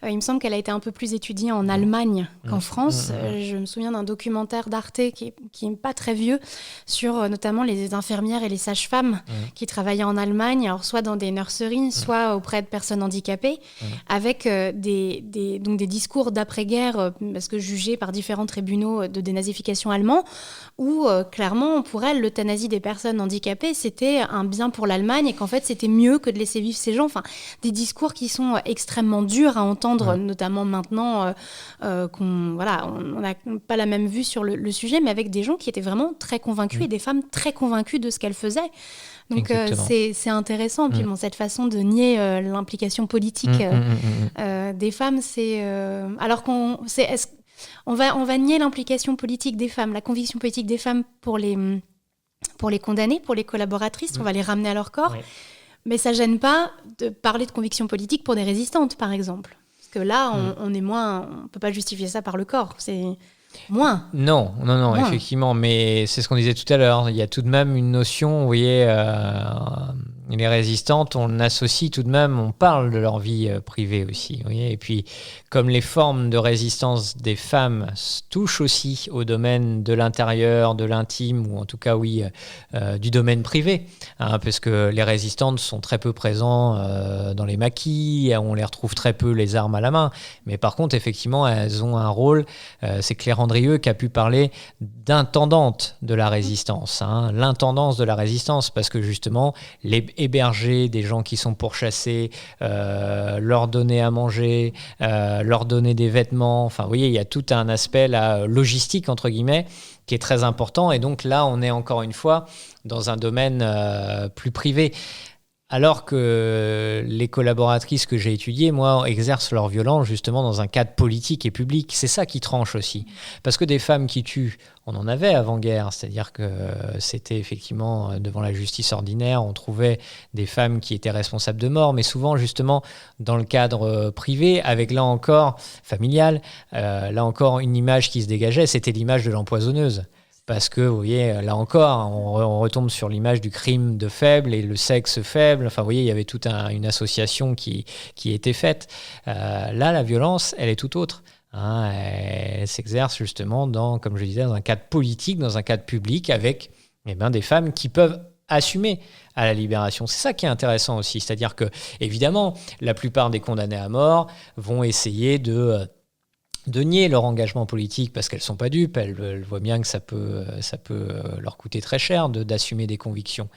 il me semble qu'elle a été un peu plus étudiée en Allemagne qu'en France. Je me souviens d'un documentaire d'Arte qui n'est pas très vieux, sur notamment les infirmières et les sages-femmes qui travaillaient en Allemagne, alors soit dans des nurseries, soit auprès de personnes handicapées, avec des discours d'après-guerre, parce que jugés par différents tribunaux de dénazification allemands, où clairement, pour elles, l'euthanasie des personnes handicapées, c'était un bien pour l'Allemagne et qu'en fait, c'était mieux que de laisser vivre ces gens. Enfin, des discours qui sont extrêmement durs à entendre, notamment maintenant qu'on n'a pas la même vue sur le sujet, mais avec des gens qui étaient vraiment très convaincus et des femmes très convaincues de ce qu'elles faisaient. Donc c'est intéressant. Puis cette façon de nier l'implication politique des femmes, c'est alors qu'on on va nier l'implication politique des femmes, la conviction politique des femmes pour les condamnés, pour les collaboratrices, on va les ramener à leur corps. Mais ça ne gêne pas de parler de conviction politique pour des résistantes, par exemple. Parce que là, on est moins... On ne peut pas justifier ça par le corps. C'est moins. Non, moins. Effectivement. Mais c'est ce qu'on disait tout à l'heure. Il y a tout de même une notion, vous voyez, les résistantes, on associe tout de même, on parle de leur vie privée aussi. Vous voyez, et puis, comme les formes de résistance des femmes touchent aussi au domaine de l'intérieur, de l'intime, ou en tout cas, du domaine privé, parce que les résistantes sont très peu présentes dans les maquis, on les retrouve très peu les armes à la main. Mais par contre, effectivement, elles ont un rôle. C'est Claire Andrieux qui a pu parler d'intendante de la résistance, l'intendance de la résistance, parce que justement, héberger des gens qui sont pourchassés, leur donner à manger, leur donner des vêtements, enfin, vous voyez, il y a tout un aspect là, logistique, entre guillemets, qui est très important. Et donc là, on est encore une fois dans un domaine plus privé. Alors que les collaboratrices que j'ai étudiées, moi, exercent leur violence justement dans un cadre politique et public. C'est ça qui tranche aussi. Parce que des femmes qui tuent, on en avait avant-guerre. C'est-à-dire que c'était effectivement devant la justice ordinaire, on trouvait des femmes qui étaient responsables de mort, mais souvent justement dans le cadre privé, avec là encore, familial, là encore une image qui se dégageait, c'était l'image de l'empoisonneuse. Parce que, vous voyez, là encore, on retombe sur l'image du crime de faible et le sexe faible. Enfin, vous voyez, il y avait toute une association qui était faite. Là, la violence, elle est tout autre. Elle s'exerce justement comme je disais, dans un cadre politique, dans un cadre public, avec des femmes qui peuvent assumer à la libération. C'est ça qui est intéressant aussi. C'est-à-dire que, évidemment, la plupart des condamnés à mort vont essayer de nier leur engagement politique parce qu'elles ne sont pas dupes, elles voient bien que ça peut leur coûter très cher d'assumer des convictions.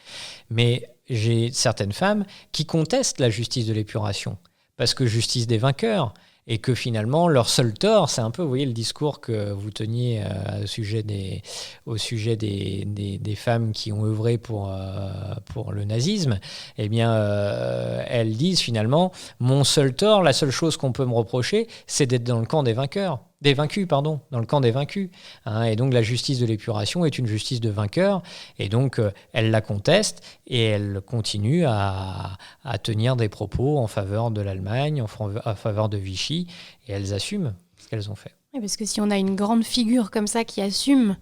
Mais j'ai certaines femmes qui contestent la justice de l'épuration parce que justice des vainqueurs, et que finalement leur seul tort, c'est un peu, vous voyez, le discours que vous teniez au sujet des femmes qui ont œuvré pour le nazisme. Eh bien, elles disent finalement, mon seul tort, la seule chose qu'on peut me reprocher, c'est d'être dans le camp des vaincus, dans le camp des vaincus. Et donc la justice de l'épuration est une justice de vainqueurs, et donc elle la conteste, et elle continue à tenir des propos en faveur de l'Allemagne, en faveur de Vichy, et elles assument ce qu'elles ont fait. Oui, parce que si on a une grande figure comme ça qui assume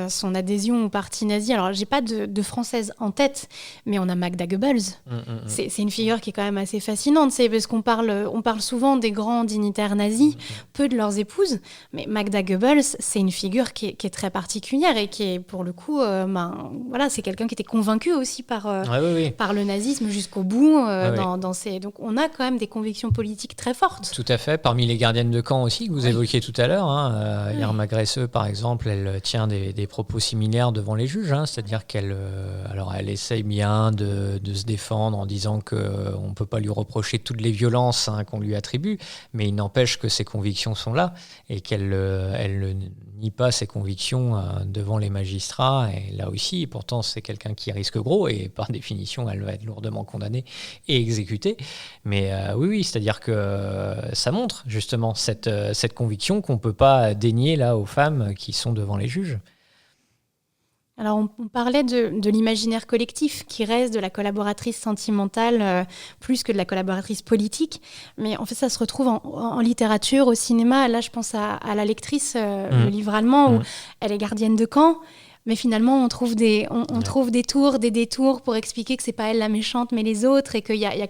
son adhésion au parti nazi, alors j'ai pas de française en tête, mais on a Magda Goebbels. C'est une figure qui est quand même assez fascinante, parce qu'on parle souvent des grands dignitaires nazis, peu de leurs épouses, mais Magda Goebbels, c'est une figure qui est très particulière et qui est pour le coup, c'est quelqu'un qui était convaincu aussi par le nazisme jusqu'au bout. Donc on a quand même des convictions politiques très fortes. Tout à fait, parmi les gardiennes de camp aussi que vous évoquiez tout à l'heure, Irma Gresseux par exemple, elle tient des propos similaires devant les juges, c'est-à-dire qu'elle elle essaye bien de se défendre en disant qu'on ne peut pas lui reprocher toutes les violences qu'on lui attribue, mais il n'empêche que ses convictions sont là et qu'elle ne nie pas ses convictions devant les magistrats, et là aussi, pourtant c'est quelqu'un qui risque gros et par définition elle va être lourdement condamnée et exécutée, mais oui, c'est-à-dire que ça montre justement cette conviction qu'on ne peut pas dénier là aux femmes qui sont devant les juges. Alors, on parlait de l'imaginaire collectif qui reste de la collaboratrice sentimentale plus que de la collaboratrice politique. Mais en fait, ça se retrouve en littérature, au cinéma. Là, je pense à La Lectrice, le livre allemand, où elle est gardienne de camp. Mais finalement, on trouve des détours pour expliquer que c'est pas elle la méchante, mais les autres, et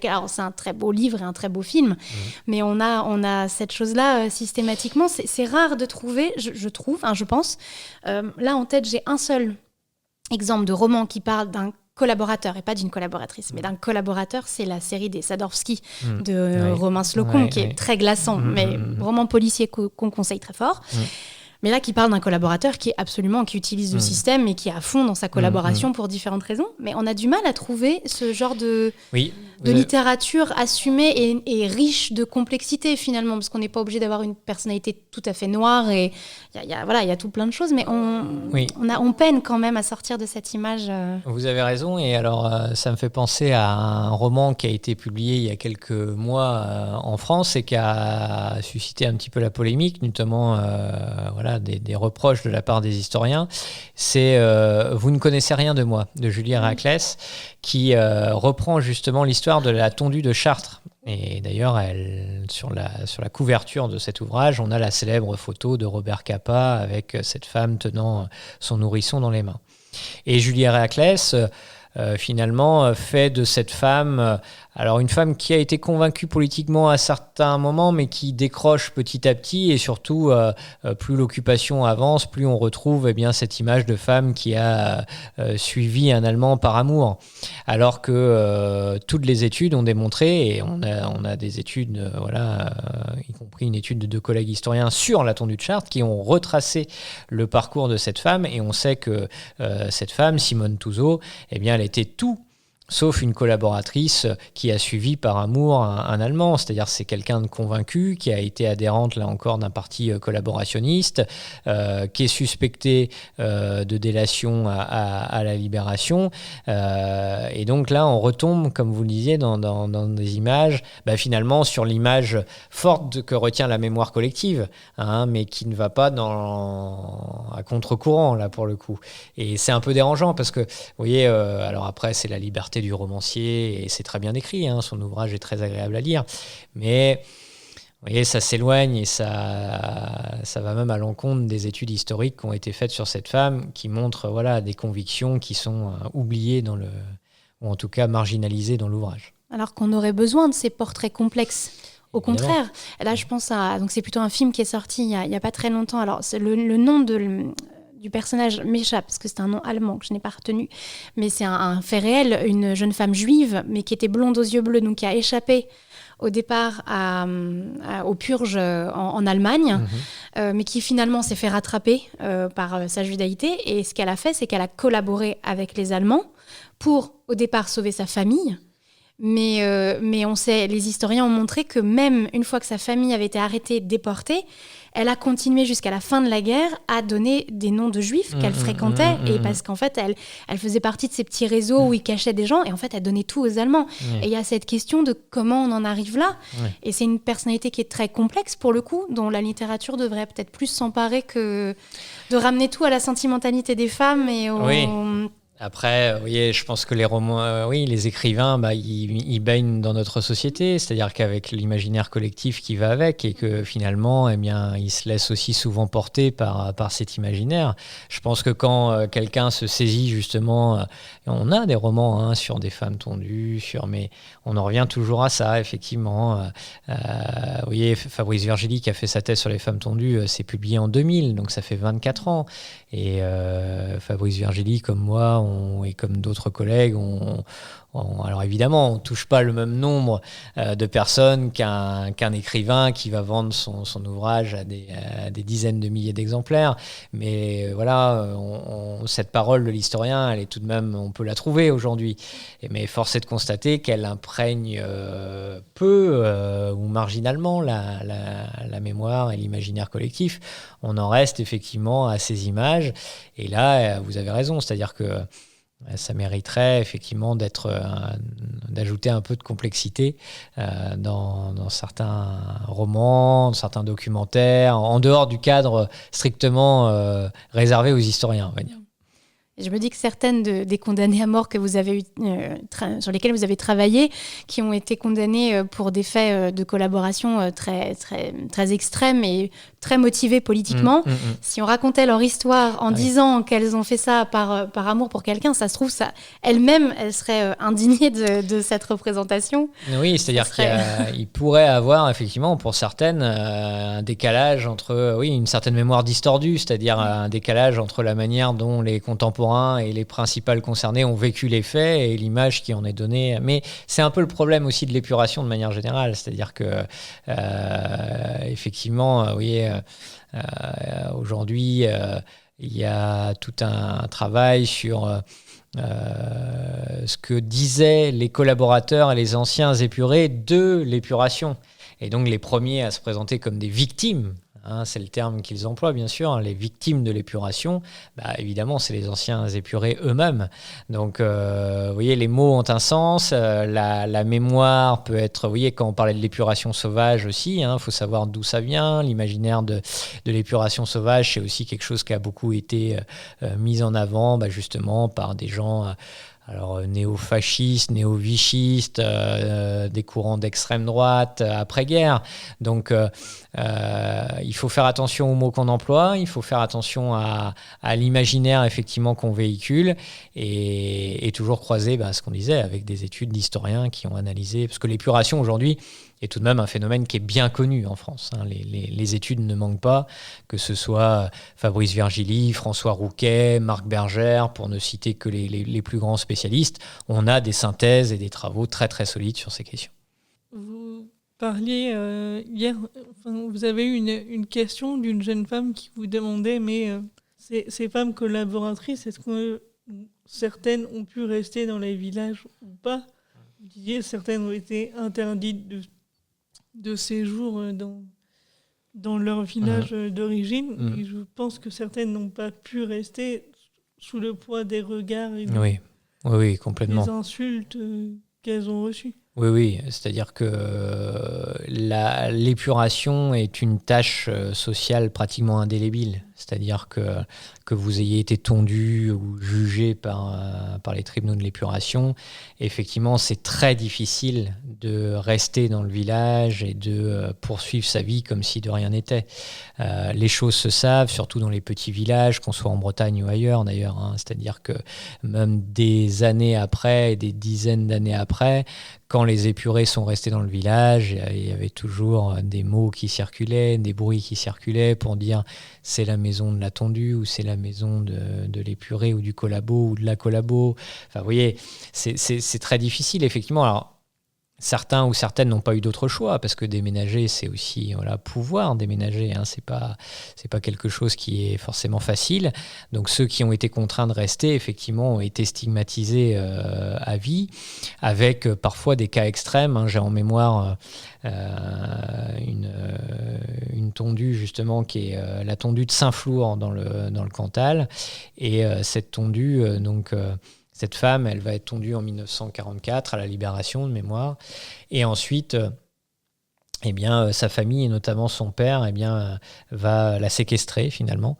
alors c'est un très beau livre et un très beau film, mais on a cette chose-là systématiquement. C'est rare de trouver, je pense. Là, en tête, j'ai un seul exemple de roman qui parle d'un collaborateur, et pas d'une collaboratrice, mais d'un collaborateur, c'est la série des Sadorski de Romain Slocum, qui est très glaçant, mais roman policier qu'on conseille très fort. Mais là, qui parle d'un collaborateur qui utilise le système et qui est à fond dans sa collaboration pour différentes raisons. Mais on a du mal à trouver ce genre de littérature assumée et riche de complexité, finalement, parce qu'on n'est pas obligé d'avoir une personnalité tout à fait noire, et il y a tout plein de choses, mais on peine quand même à sortir de cette image. Vous avez raison, et alors ça me fait penser à un roman qui a été publié il y a quelques mois en France et qui a suscité un petit peu la polémique, notamment des reproches de la part des historiens. C'est « Vous ne connaissez rien de moi » de Julie Héraclès, qui reprend justement l'histoire de la tondue de Chartres. Et d'ailleurs, sur la couverture de cet ouvrage, on a la célèbre photo de Robert Capa avec cette femme tenant son nourrisson dans les mains. Et Julie Héraclès finalement fait de cette femme, alors une femme qui a été convaincue politiquement à certains moments, mais qui décroche petit à petit, et surtout plus l'occupation avance, plus on retrouve cette image de femme qui a suivi un Allemand par amour. Alors que toutes les études ont démontré, et on a des études, y compris une étude de 2 collègues historiens sur la tondue de Chartres, qui ont retracé le parcours de cette femme, et on sait que cette femme, Simone Touzeau, elle était tout sauf une collaboratrice qui a suivi par amour un Allemand. C'est-à-dire c'est quelqu'un de convaincu, qui a été adhérente, là encore, d'un parti collaborationniste, qui est suspecté de délation à la Libération. Et donc là, on retombe, comme vous le disiez, dans des images, finalement, sur l'image forte que retient la mémoire collective, mais qui ne va pas à contre-courant, là, pour le coup. Et c'est un peu dérangeant, parce que, vous voyez, alors après, c'est la liberté du romancier, et c'est très bien écrit, son ouvrage est très agréable à lire, mais vous voyez, ça s'éloigne, et ça va même à l'encontre des études historiques qui ont été faites sur cette femme, qui montrent des convictions qui sont oubliées ou en tout cas marginalisées dans l'ouvrage. Alors qu'on aurait besoin de ces portraits complexes. Au contraire, là je pense donc c'est plutôt un film qui est sorti il y a pas très longtemps. Alors le nom du personnage m'échappe, parce que c'est un nom allemand que je n'ai pas retenu, mais c'est un fait réel, une jeune femme juive, mais qui était blonde aux yeux bleus, donc qui a échappé au départ aux purges en Allemagne, mais qui finalement s'est fait rattraper par sa judaïté. Et ce qu'elle a fait, c'est qu'elle a collaboré avec les Allemands pour, au départ, sauver sa famille. Mais on sait, les historiens ont montré que même une fois que sa famille avait été arrêtée, déportée, elle a continué jusqu'à la fin de la guerre à donner des noms de juifs qu'elle fréquentait, et parce qu'en fait, elle faisait partie de ces petits réseaux où ils cachaient des gens, et en fait, elle donnait tout aux Allemands. Et il y a cette question de comment on en arrive là. Et c'est une personnalité qui est très complexe, pour le coup, dont la littérature devrait peut-être plus s'emparer que de ramener tout à la sentimentalité des femmes et au... Après, vous voyez, je pense que les romans, les écrivains, ils baignent dans notre société, c'est-à-dire qu'avec l'imaginaire collectif qui va avec, et que finalement, ils se laissent aussi souvent porter par cet imaginaire. Je pense que quand quelqu'un se saisit justement, on a des romans sur des femmes tondues, mais on en revient toujours à ça, effectivement. Vous voyez, Fabrice Virgili qui a fait sa thèse sur les femmes tondues, c'est publié en 2000, donc ça fait 24 ans. Et Fabrice Virgili, comme moi, et comme d'autres collègues, alors évidemment, on ne touche pas le même nombre de personnes qu'un écrivain qui va vendre son ouvrage à des dizaines de milliers d'exemplaires. Mais cette parole de l'historien, elle est tout de même, on peut la trouver aujourd'hui. Mais force est de constater qu'elle imprègne peu ou marginalement la mémoire et l'imaginaire collectif. On en reste effectivement à ces images. Et là, vous avez raison, c'est-à-dire que ça mériterait effectivement d'ajouter un peu de complexité dans certains romans, certains documentaires, en dehors du cadre strictement réservé aux historiens, on va dire. Je me dis que certaines des condamnées à mort que vous avez sur lesquelles vous avez travaillé, qui ont été condamnées pour des faits de collaboration très, très, très extrêmes et très motivés politiquement, si on racontait leur histoire en disant qu'elles ont fait ça par amour pour quelqu'un, ça se trouve, elles-mêmes, elles seraient indignées de cette représentation. Oui, c'est-à-dire qu'il pourrait avoir effectivement pour certaines un décalage entre une certaine mémoire distordue, c'est-à-dire un décalage entre la manière dont les contemporains et les principales concernées ont vécu les faits et l'image qui en est donnée. Mais c'est un peu le problème aussi de l'épuration de manière générale, c'est-à-dire que effectivement, aujourd'hui, il y a tout un travail sur ce que disaient les collaborateurs et les anciens épurés de l'épuration. Et donc les premiers à se présenter comme des victimes, c'est le terme qu'ils emploient bien sûr, les victimes de l'épuration, évidemment c'est les anciens épurés eux-mêmes. Donc vous voyez, les mots ont un sens, la mémoire peut être, vous voyez, quand on parlait de l'épuration sauvage aussi, faut savoir d'où ça vient, l'imaginaire de l'épuration sauvage, c'est aussi quelque chose qui a beaucoup été mis en avant justement par des gens alors néo-fascistes, néo-vichistes, des courants d'extrême droite après-guerre. Donc il faut faire attention aux mots qu'on emploie, il faut faire attention à l'imaginaire effectivement qu'on véhicule et toujours croiser ce qu'on disait avec des études d'historiens qui ont analysé, parce que l'épuration aujourd'hui est tout de même un phénomène qui est bien connu en France. Les études ne manquent pas, que ce soit Fabrice Virgili, François Rouquet, Marc Bergère, pour ne citer que les plus grands spécialistes. On a des synthèses et des travaux très très solides sur ces questions. Vous parliez hier, vous avez eu une question d'une jeune femme qui vous demandait, mais ces femmes collaboratrices, est-ce que certaines ont pu rester dans les villages ou pas ? Vous disiez certaines ont été interdites de séjour dans leur village d'origine. Et je pense que certaines n'ont pas pu rester sous le poids des regards et oui, complètement. des insultes qu'elles ont reçues. Oui, c'est-à-dire que l'épuration est une tâche sociale pratiquement indélébile. C'est-à-dire que vous ayez été tondu ou jugé par les tribunaux de l'épuration, effectivement, c'est très difficile de rester dans le village et de poursuivre sa vie comme si de rien n'était. Les choses se savent, surtout dans les petits villages, qu'on soit en Bretagne ou ailleurs d'ailleurs. C'est-à-dire que même des années après, des dizaines d'années après, quand les épurés sont restés dans le village, il y avait toujours des mots qui circulaient, des bruits qui circulaient pour dire c'est la maison de la tondue ou c'est la maison de l'épuré ou du collabo ou de la collabo. Enfin, vous voyez, c'est très difficile, effectivement. Alors, certains ou certaines n'ont pas eu d'autre choix parce que déménager, c'est aussi pouvoir déménager. C'est pas quelque chose qui est forcément facile. Donc ceux qui ont été contraints de rester, effectivement, ont été stigmatisés à vie, avec parfois des cas extrêmes. J'ai en mémoire une tondue justement qui est la tondue de Saint-Flour dans le Cantal. Et cette tondue, cette femme, elle va être tondue en 1944 à la Libération de mémoire. Et ensuite, sa famille, et notamment son père, va la séquestrer finalement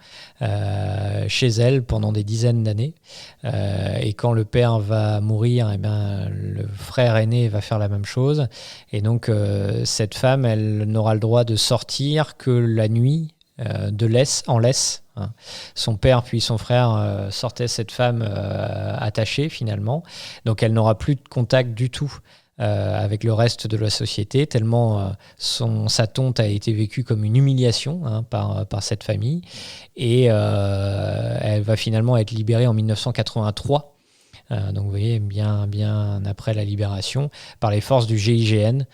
chez elle pendant des dizaines d'années. Et quand le père va mourir, le frère aîné va faire la même chose. Et donc, cette femme, elle n'aura le droit de sortir que la nuit en laisse. Son père puis son frère sortaient cette femme attachée finalement. Donc elle n'aura plus de contact du tout avec le reste de la société, tellement sa tonte a été vécue comme une humiliation par cette famille. Et elle va finalement être libérée en 1983. Donc vous voyez, bien après la libération, par les forces du GIGN.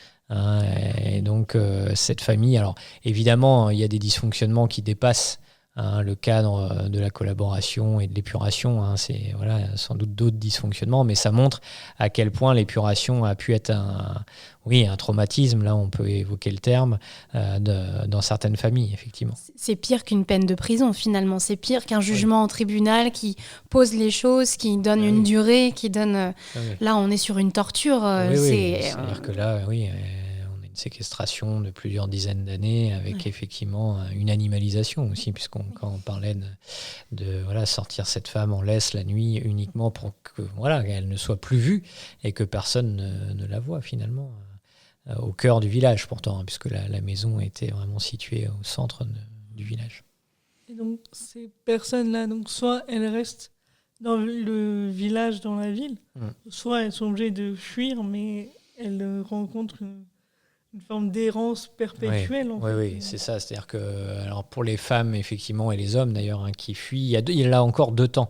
Et donc cette famille, alors évidemment il y a des dysfonctionnements qui dépassent le cadre de la collaboration et de l'épuration. C'est sans doute d'autres dysfonctionnements, mais ça montre à quel point l'épuration a pu être un traumatisme, là on peut évoquer le terme, dans certaines familles, effectivement. C'est pire qu'une peine de prison finalement, c'est pire qu'un jugement en tribunal qui pose les choses, qui donne une durée, qui donne... Là on est sur une torture. C'est-à-dire que là, on a une séquestration de plusieurs dizaines d'années avec effectivement une animalisation aussi, quand on parlait de sortir cette femme en laisse la nuit uniquement pour qu'elle ne soit plus vue et que personne ne la voie finalement. Au cœur du village pourtant, puisque la maison était vraiment située au centre du village. Et donc ces personnes-là, soit elles restent dans le village, dans la ville, soit elles sont obligées de fuir, mais elles rencontrent une forme d'errance perpétuelle. Oui, c'est ça. C'est-à-dire que alors pour les femmes, effectivement, et les hommes d'ailleurs, qui fuient, il y a encore deux temps.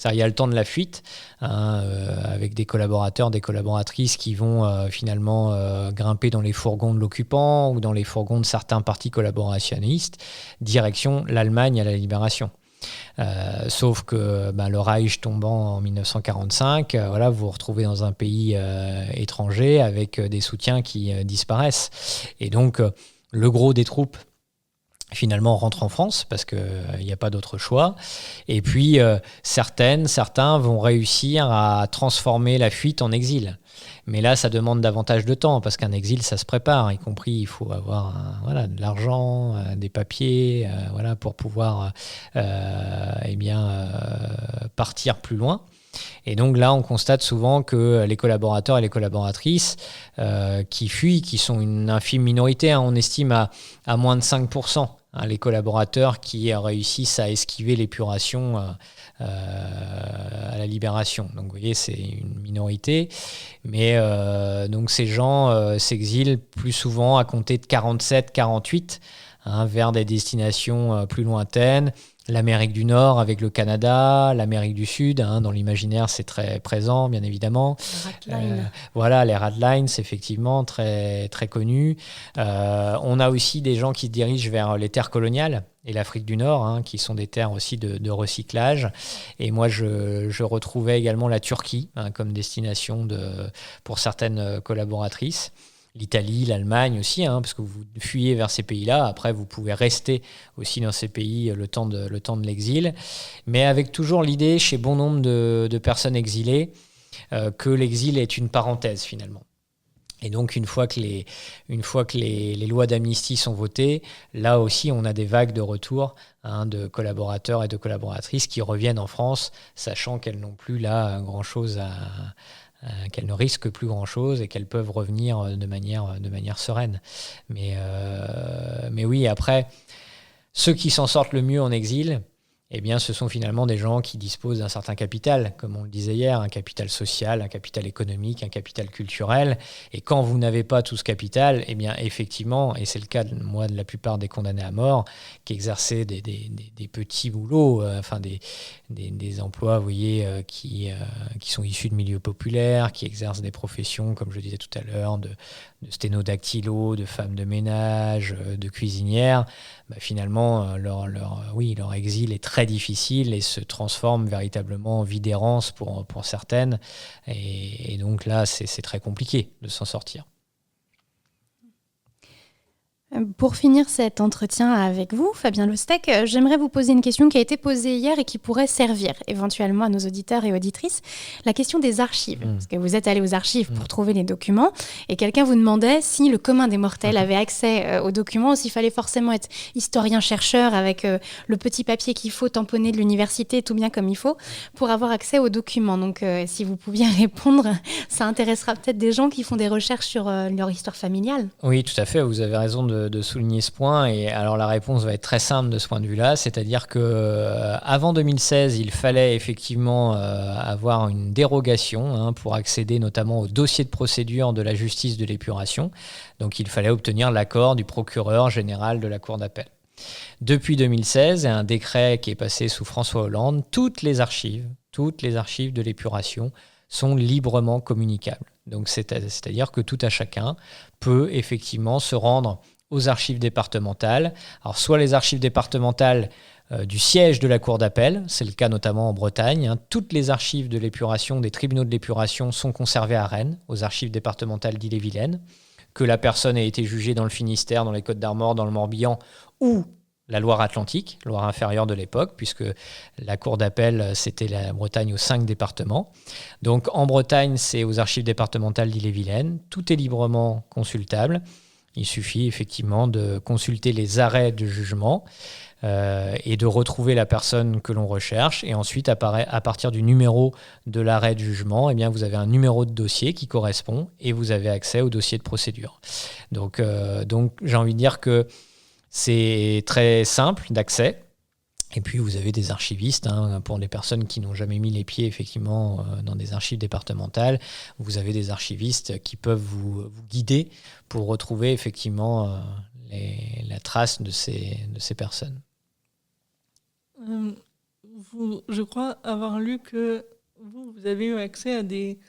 Il y a le temps de la fuite, avec des collaborateurs, des collaboratrices qui vont finalement grimper dans les fourgons de l'occupant ou dans les fourgons de certains partis collaborationnistes, direction l'Allemagne à la Libération. Sauf que le Reich tombant en 1945, vous vous retrouvez dans un pays étranger avec des soutiens qui disparaissent. Et donc, le gros des troupes, finalement, rentre en France parce qu'il n'y a pas d'autre choix. Et puis, certains vont réussir à transformer la fuite en exil. Mais là, ça demande davantage de temps parce qu'un exil, ça se prépare. Y compris, il faut avoir de l'argent, des papiers, pour pouvoir partir plus loin. Et donc là, on constate souvent que les collaborateurs et les collaboratrices qui fuient, qui sont une infime minorité, on estime à moins de 5%, les collaborateurs qui réussissent à esquiver l'épuration à la libération. Donc vous voyez, c'est une minorité. Mais donc ces gens s'exilent plus souvent à compter de 47-48, vers des destinations plus lointaines. L'Amérique du Nord avec le Canada, l'Amérique du Sud, dans l'imaginaire c'est très présent bien évidemment. Voilà, les Radlines, effectivement, très, très connus. On a aussi des gens qui se dirigent vers les terres coloniales et l'Afrique du Nord, qui sont des terres aussi de recyclage. Et moi, je retrouvais également la Turquie comme destination pour certaines collaboratrices. L'Italie, l'Allemagne aussi, parce que vous fuyez vers ces pays-là. Après, vous pouvez rester aussi dans ces pays le temps de l'exil. Mais avec toujours l'idée, chez bon nombre de personnes exilées, que l'exil est une parenthèse finalement. Et donc, une fois que les lois d'amnistie sont votées, là aussi, on a des vagues de retour de collaborateurs et de collaboratrices qui reviennent en France, sachant qu'elles n'ont plus là grand-chose qu'elles ne risquent plus grand-chose et qu'elles peuvent revenir de manière sereine. Mais oui, après, ceux qui s'en sortent le mieux en exil, ce sont finalement des gens qui disposent d'un certain capital, comme on le disait hier, un capital social, un capital économique, un capital culturel. Et quand vous n'avez pas tout ce capital, effectivement, et c'est le cas de la plupart des condamnés à mort, qui exerçaient des petits boulots, des emplois, vous voyez, qui sont issus de milieux populaires, qui exercent des professions, comme je disais tout à l'heure, de sténodactylo, de femmes de ménage, de cuisinières. Finalement, leur exil est très difficile et se transforme véritablement en vie d'errance pour certaines. Et donc là, c'est très compliqué de s'en sortir. Pour finir cet entretien avec vous, Fabien Lostec, j'aimerais vous poser une question qui a été posée hier et qui pourrait servir éventuellement à nos auditeurs et auditrices. La question des archives. Parce que vous êtes allé aux archives pour trouver les documents et quelqu'un vous demandait si le commun des mortels avait accès aux documents ou s'il fallait forcément être historien-chercheur avec le petit papier qu'il faut tamponner de l'université tout bien comme il faut pour avoir accès aux documents. Donc si vous pouviez répondre, ça intéressera peut-être des gens qui font des recherches sur leur histoire familiale. Oui, tout à fait. Vous avez raison de souligner ce point. Et alors la réponse va être très simple de ce point de vue-là, c'est-à-dire que avant 2016, il fallait effectivement avoir une dérogation pour accéder notamment au dossier de procédure de la justice de l'épuration. Donc il fallait obtenir l'accord du procureur général de la Cour d'appel. Depuis 2016, et un décret qui est passé sous François Hollande, toutes les archives de l'épuration sont librement communicables. Donc c'est-à-dire que tout à chacun peut effectivement se rendre aux archives départementales. Alors soit les archives départementales du siège de la Cour d'appel, c'est le cas notamment en Bretagne. Toutes les archives de l'épuration, des tribunaux de l'épuration sont conservées à Rennes, aux archives départementales d'Ille-et-Vilaine. Que la personne ait été jugée dans le Finistère, dans les Côtes-d'Armor, dans le Morbihan ou la Loire-Atlantique, Loire inférieure de l'époque, puisque la Cour d'appel, c'était la Bretagne aux 5 départements. Donc en Bretagne, c'est aux archives départementales d'Ille-et-Vilaine. Tout est librement consultable. Il suffit effectivement de consulter les arrêts de jugement et de retrouver la personne que l'on recherche. Et ensuite, à partir du numéro de l'arrêt de jugement, vous avez un numéro de dossier qui correspond et vous avez accès au dossier de procédure. Donc j'ai envie de dire que c'est très simple d'accès. Et puis vous avez des archivistes, pour les personnes qui n'ont jamais mis les pieds effectivement dans des archives départementales, vous avez des archivistes qui peuvent vous guider pour retrouver effectivement la trace de ces personnes. Je crois avoir lu que vous avez eu accès à des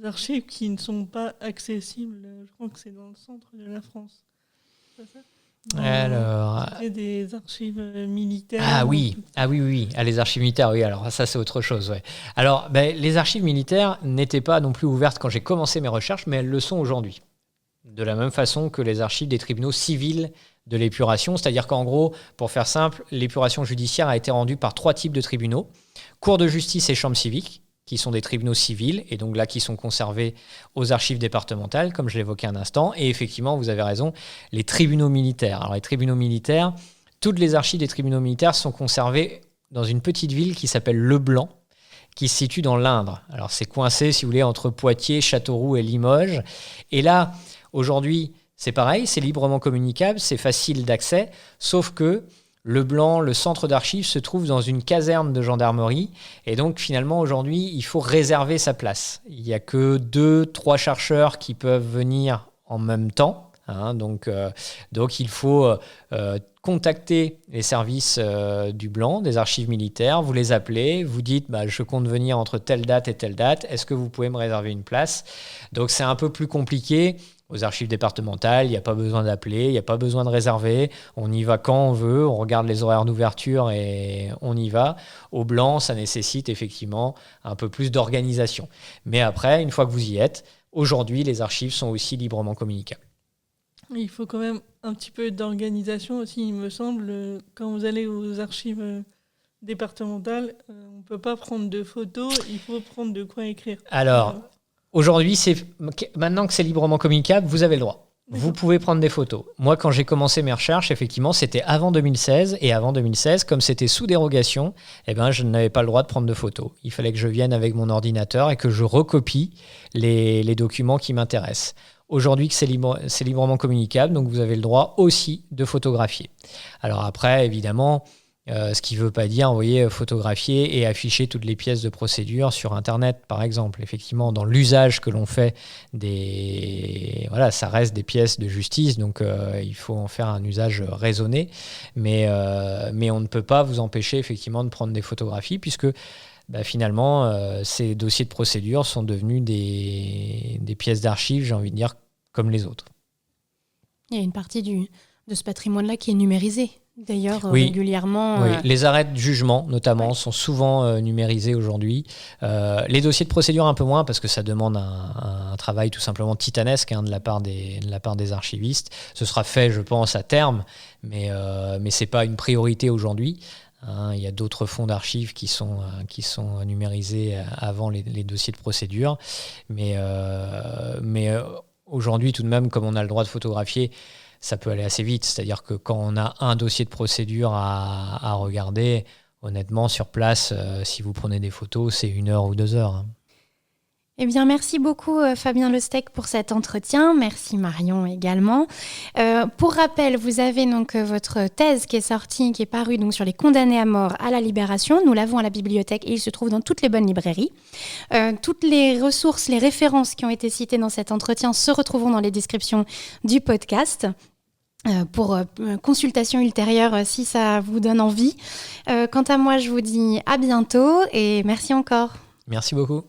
archives qui ne sont pas accessibles. Je crois que c'est dans le centre de la France. C'est ça ? Alors, des archives militaires. Ah oui, les archives militaires, oui, alors ça c'est autre chose. Ouais. Alors, les archives militaires n'étaient pas non plus ouvertes quand j'ai commencé mes recherches, mais elles le sont aujourd'hui. De la même façon que les archives des tribunaux civils de l'épuration, c'est-à-dire qu'en gros, pour faire simple, l'épuration judiciaire a été rendue par 3 types de tribunaux, cours de justice et chambres civiques, qui sont des tribunaux civils, et donc là qui sont conservés aux archives départementales, comme je l'évoquais un instant, et effectivement, vous avez raison, les tribunaux militaires. Alors les tribunaux militaires, toutes les archives des tribunaux militaires sont conservées dans une petite ville qui s'appelle Leblanc, qui se situe dans l'Indre. Alors c'est coincé, si vous voulez, entre Poitiers, Châteauroux et Limoges. Et là, aujourd'hui, c'est pareil, c'est librement communicable, c'est facile d'accès, sauf que le Blanc, le centre d'archives, se trouve dans une caserne de gendarmerie. Et donc, finalement, aujourd'hui, il faut réserver sa place. Il n'y a que 2-3 chercheurs qui peuvent venir en même temps. Donc, il faut contacter les services du Blanc, des archives militaires. Vous les appelez, vous dites je compte venir entre telle date et telle date. Est-ce que vous pouvez me réserver une place ? Donc, c'est un peu plus compliqué. Aux archives départementales, il n'y a pas besoin d'appeler, il n'y a pas besoin de réserver. On y va quand on veut, on regarde les horaires d'ouverture et on y va. Au Blanc, ça nécessite effectivement un peu plus d'organisation. Mais après, une fois que vous y êtes, aujourd'hui, les archives sont aussi librement communicables. Il faut quand même un petit peu d'organisation aussi, il me semble. Quand vous allez aux archives départementales, on ne peut pas prendre de photos, il faut prendre de quoi écrire. Alors, aujourd'hui, maintenant que c'est librement communicable, vous avez le droit. D'accord. Vous pouvez prendre des photos. Moi, quand j'ai commencé mes recherches, effectivement, c'était avant 2016. Et avant 2016, comme c'était sous dérogation, je n'avais pas le droit de prendre de photos. Il fallait que je vienne avec mon ordinateur et que je recopie les documents qui m'intéressent. Aujourd'hui que c'est librement communicable, donc vous avez le droit aussi de photographier. Alors après, évidemment, ce qui ne veut pas dire, photographier et afficher toutes les pièces de procédure sur Internet, par exemple. Effectivement, dans l'usage que l'on fait ça reste des pièces de justice, donc il faut en faire un usage raisonné. Mais on ne peut pas vous empêcher, effectivement, de prendre des photographies, puisque finalement, ces dossiers de procédure sont devenus des pièces d'archives, j'ai envie de dire, comme les autres. Il y a une partie de ce patrimoine-là qui est numérisée. D'ailleurs, oui, régulièrement... Oui. Les arrêts de jugement, notamment, sont souvent numérisés aujourd'hui. Les dossiers de procédure, un peu moins, parce que ça demande un travail tout simplement titanesque de la part des archivistes. Ce sera fait, je pense, à terme, mais ce n'est pas une priorité aujourd'hui. Il y a d'autres fonds d'archives qui sont numérisés avant les dossiers de procédure. Mais aujourd'hui, tout de même, comme on a le droit de photographier, ça peut aller assez vite. C'est-à-dire que quand on a un dossier de procédure à regarder, honnêtement, sur place, si vous prenez des photos, c'est 1 heure ou 2 heures. Eh bien, merci beaucoup Fabien Lostec pour cet entretien. Merci Marion également. Pour rappel, vous avez donc votre thèse qui est sortie, qui est parue donc sur les condamnés à mort à la Libération. Nous l'avons à la bibliothèque et il se trouve dans toutes les bonnes librairies. Toutes les ressources, les références qui ont été citées dans cet entretien se retrouveront dans les descriptions du podcast. Pour consultation ultérieure si ça vous donne envie. Quant à moi, je vous dis à bientôt et merci encore. Merci beaucoup.